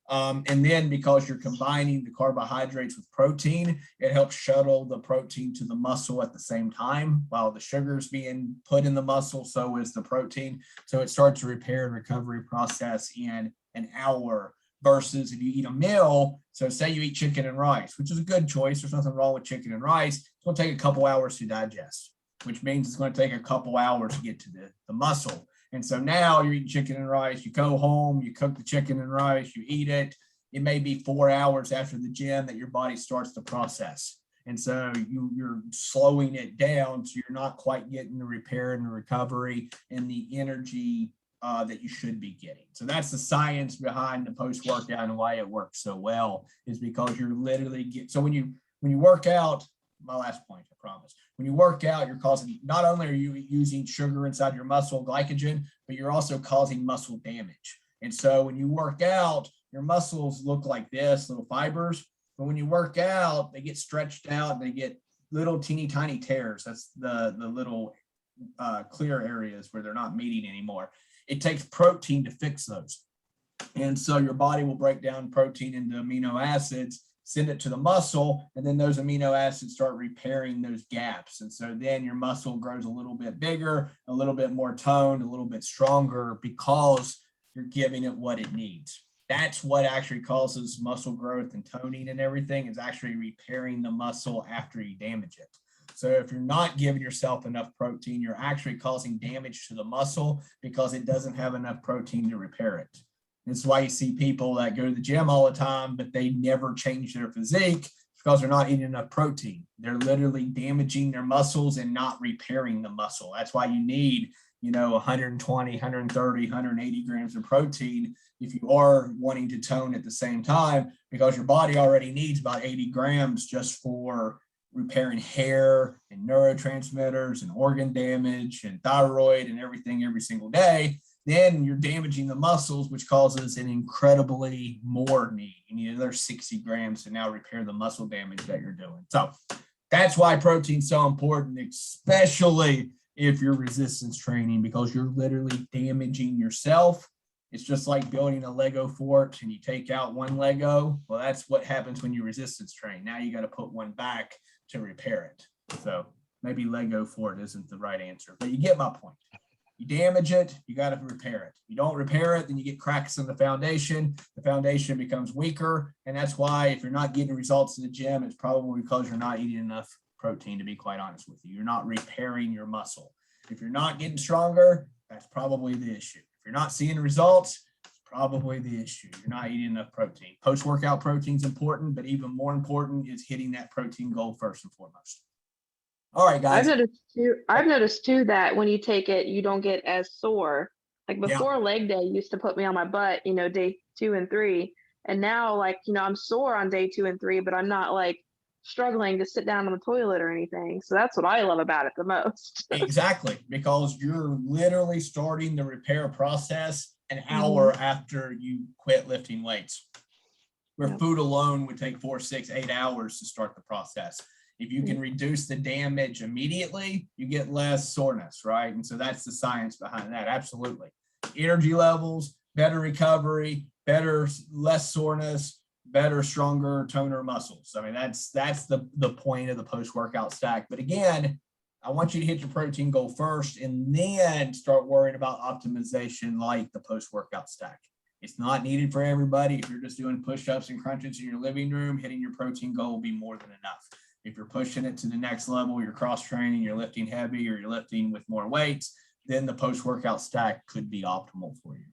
And then because you're combining the carbohydrates with protein, it helps shuttle the protein to the muscle at the same time. While the sugar's being put in the muscle, so is the protein. So it starts a repair and recovery process in an hour versus if you eat a meal. So say you eat chicken and rice, which is a good choice. There's nothing wrong with chicken and rice. It's going to take a couple hours to digest, which means it's going to take a couple hours to get to the muscle. And so now you're eating chicken and rice, you go home, you cook the chicken and rice, you eat it. It may be 4 hours after the gym that your body starts to process. And so you're slowing it down. So you're not quite getting the repair and the recovery and the energy that you should be getting. So that's the science behind the post-workout and why it works so well, is because you're literally so when you work out, my last point, I promise. When you work out, you're causing, not only are you using sugar inside your muscle, glycogen, but you're also causing muscle damage. And so when you work out, your muscles look like this, little fibers. But when you work out, they get stretched out and they get little teeny tiny tears. That's the little clear areas where they're not meeting anymore. It takes protein to fix those. And so your body will break down protein into amino acids, send it to the muscle, and then those amino acids start repairing those gaps. And so then your muscle grows a little bit bigger, a little bit more toned, a little bit stronger because you're giving it what it needs. That's what actually causes muscle growth and toning and everything, is actually repairing the muscle after you damage it. So if you're not giving yourself enough protein, you're actually causing damage to the muscle because it doesn't have enough protein to repair it. This is why you see people that go to the gym all the time, but they never change their physique because they're not eating enough protein. They're literally damaging their muscles and not repairing the muscle. That's why you need, 120, 130, 180 grams of protein if you are wanting to tone at the same time, because your body already needs about 80 grams just for repairing hair and neurotransmitters and organ damage and thyroid and everything every single day. Then you're damaging the muscles, which causes an incredibly more need. You need another 60 grams to now repair the muscle damage that you're doing. So that's why protein's so important, especially if you're resistance training, because you're literally damaging yourself. It's just like building a Lego fort and you take out one Lego. Well, that's what happens when you resistance train. Now you got to put one back to repair it. So maybe Lego fort isn't the right answer, but you get my point. You damage it, you got to repair it. You don't repair it, then you get cracks in the foundation. The foundation becomes weaker. And that's why if you're not getting results in the gym, it's probably because you're not eating enough protein, to be quite honest with you. You're not repairing your muscle. If you're not getting stronger, that's probably the issue. If you're not seeing results, it's probably the issue. You're not eating enough protein. Post-workout protein is important, but even more important is hitting that protein goal first and foremost. All right, guys. I've noticed too that when you take it, you don't get as sore. Like before leg day used to put me on my butt, day 2 and 3. And now I'm sore on day 2 and 3, but I'm not like struggling to sit down on the toilet or anything. So that's what I love about it the most. Exactly, because you're literally starting the repair process an hour after you quit lifting weights, where food alone would take 4, 6, 8 hours to start the process. If you can reduce the damage immediately, you get less soreness, right? And so that's the science behind that. Absolutely. Energy levels, better recovery, less soreness, better, stronger, toner muscles. I mean, that's the point of the post-workout stack. But again, I want you to hit your protein goal first and then start worrying about optimization like the post-workout stack. It's not needed for everybody. If you're just doing push-ups and crunches in your living room, hitting your protein goal will be more than enough. If you're pushing it to the next level, you're cross-training, you're lifting heavy, or you're lifting with more weights, then the post-workout stack could be optimal for you.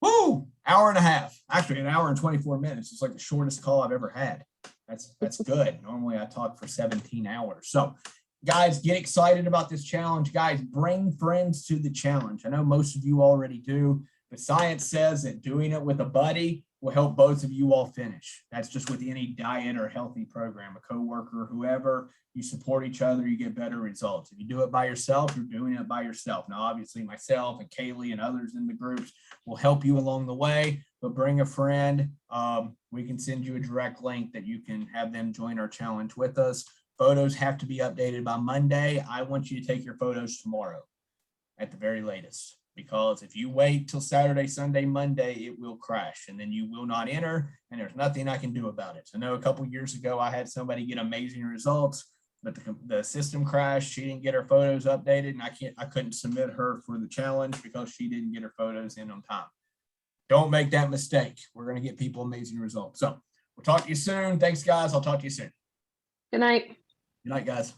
Woo! Hour and a half. Actually, an hour and 24 minutes. It's like the shortest call I've ever had. That's good. Normally I talk for 17 hours. So guys, get excited about this challenge. Guys, bring friends to the challenge. I know most of you already do, but science says that doing it with a buddy will help both of you all finish. That's just with any diet or healthy program, a coworker, whoever. You support each other, you get better results. If you do it by yourself, you're doing it by yourself. Now, obviously, myself and Kaylee and others in the groups will help you along the way, but bring a friend. We can send you a direct link that you can have them join our challenge with us. Photos have to be updated by Monday. I want you to take your photos tomorrow at the very latest, because if you wait till Saturday, Sunday, Monday, it will crash and then you will not enter, and there's nothing I can do about it. So I know a couple years ago, I had somebody get amazing results, but the system crashed. She didn't get her photos updated, and I couldn't submit her for the challenge because she didn't get her photos in on time. Don't make that mistake. We're going to get people amazing results. So we'll talk to you soon. Thanks, guys. I'll talk to you soon. Good night. Good night, guys.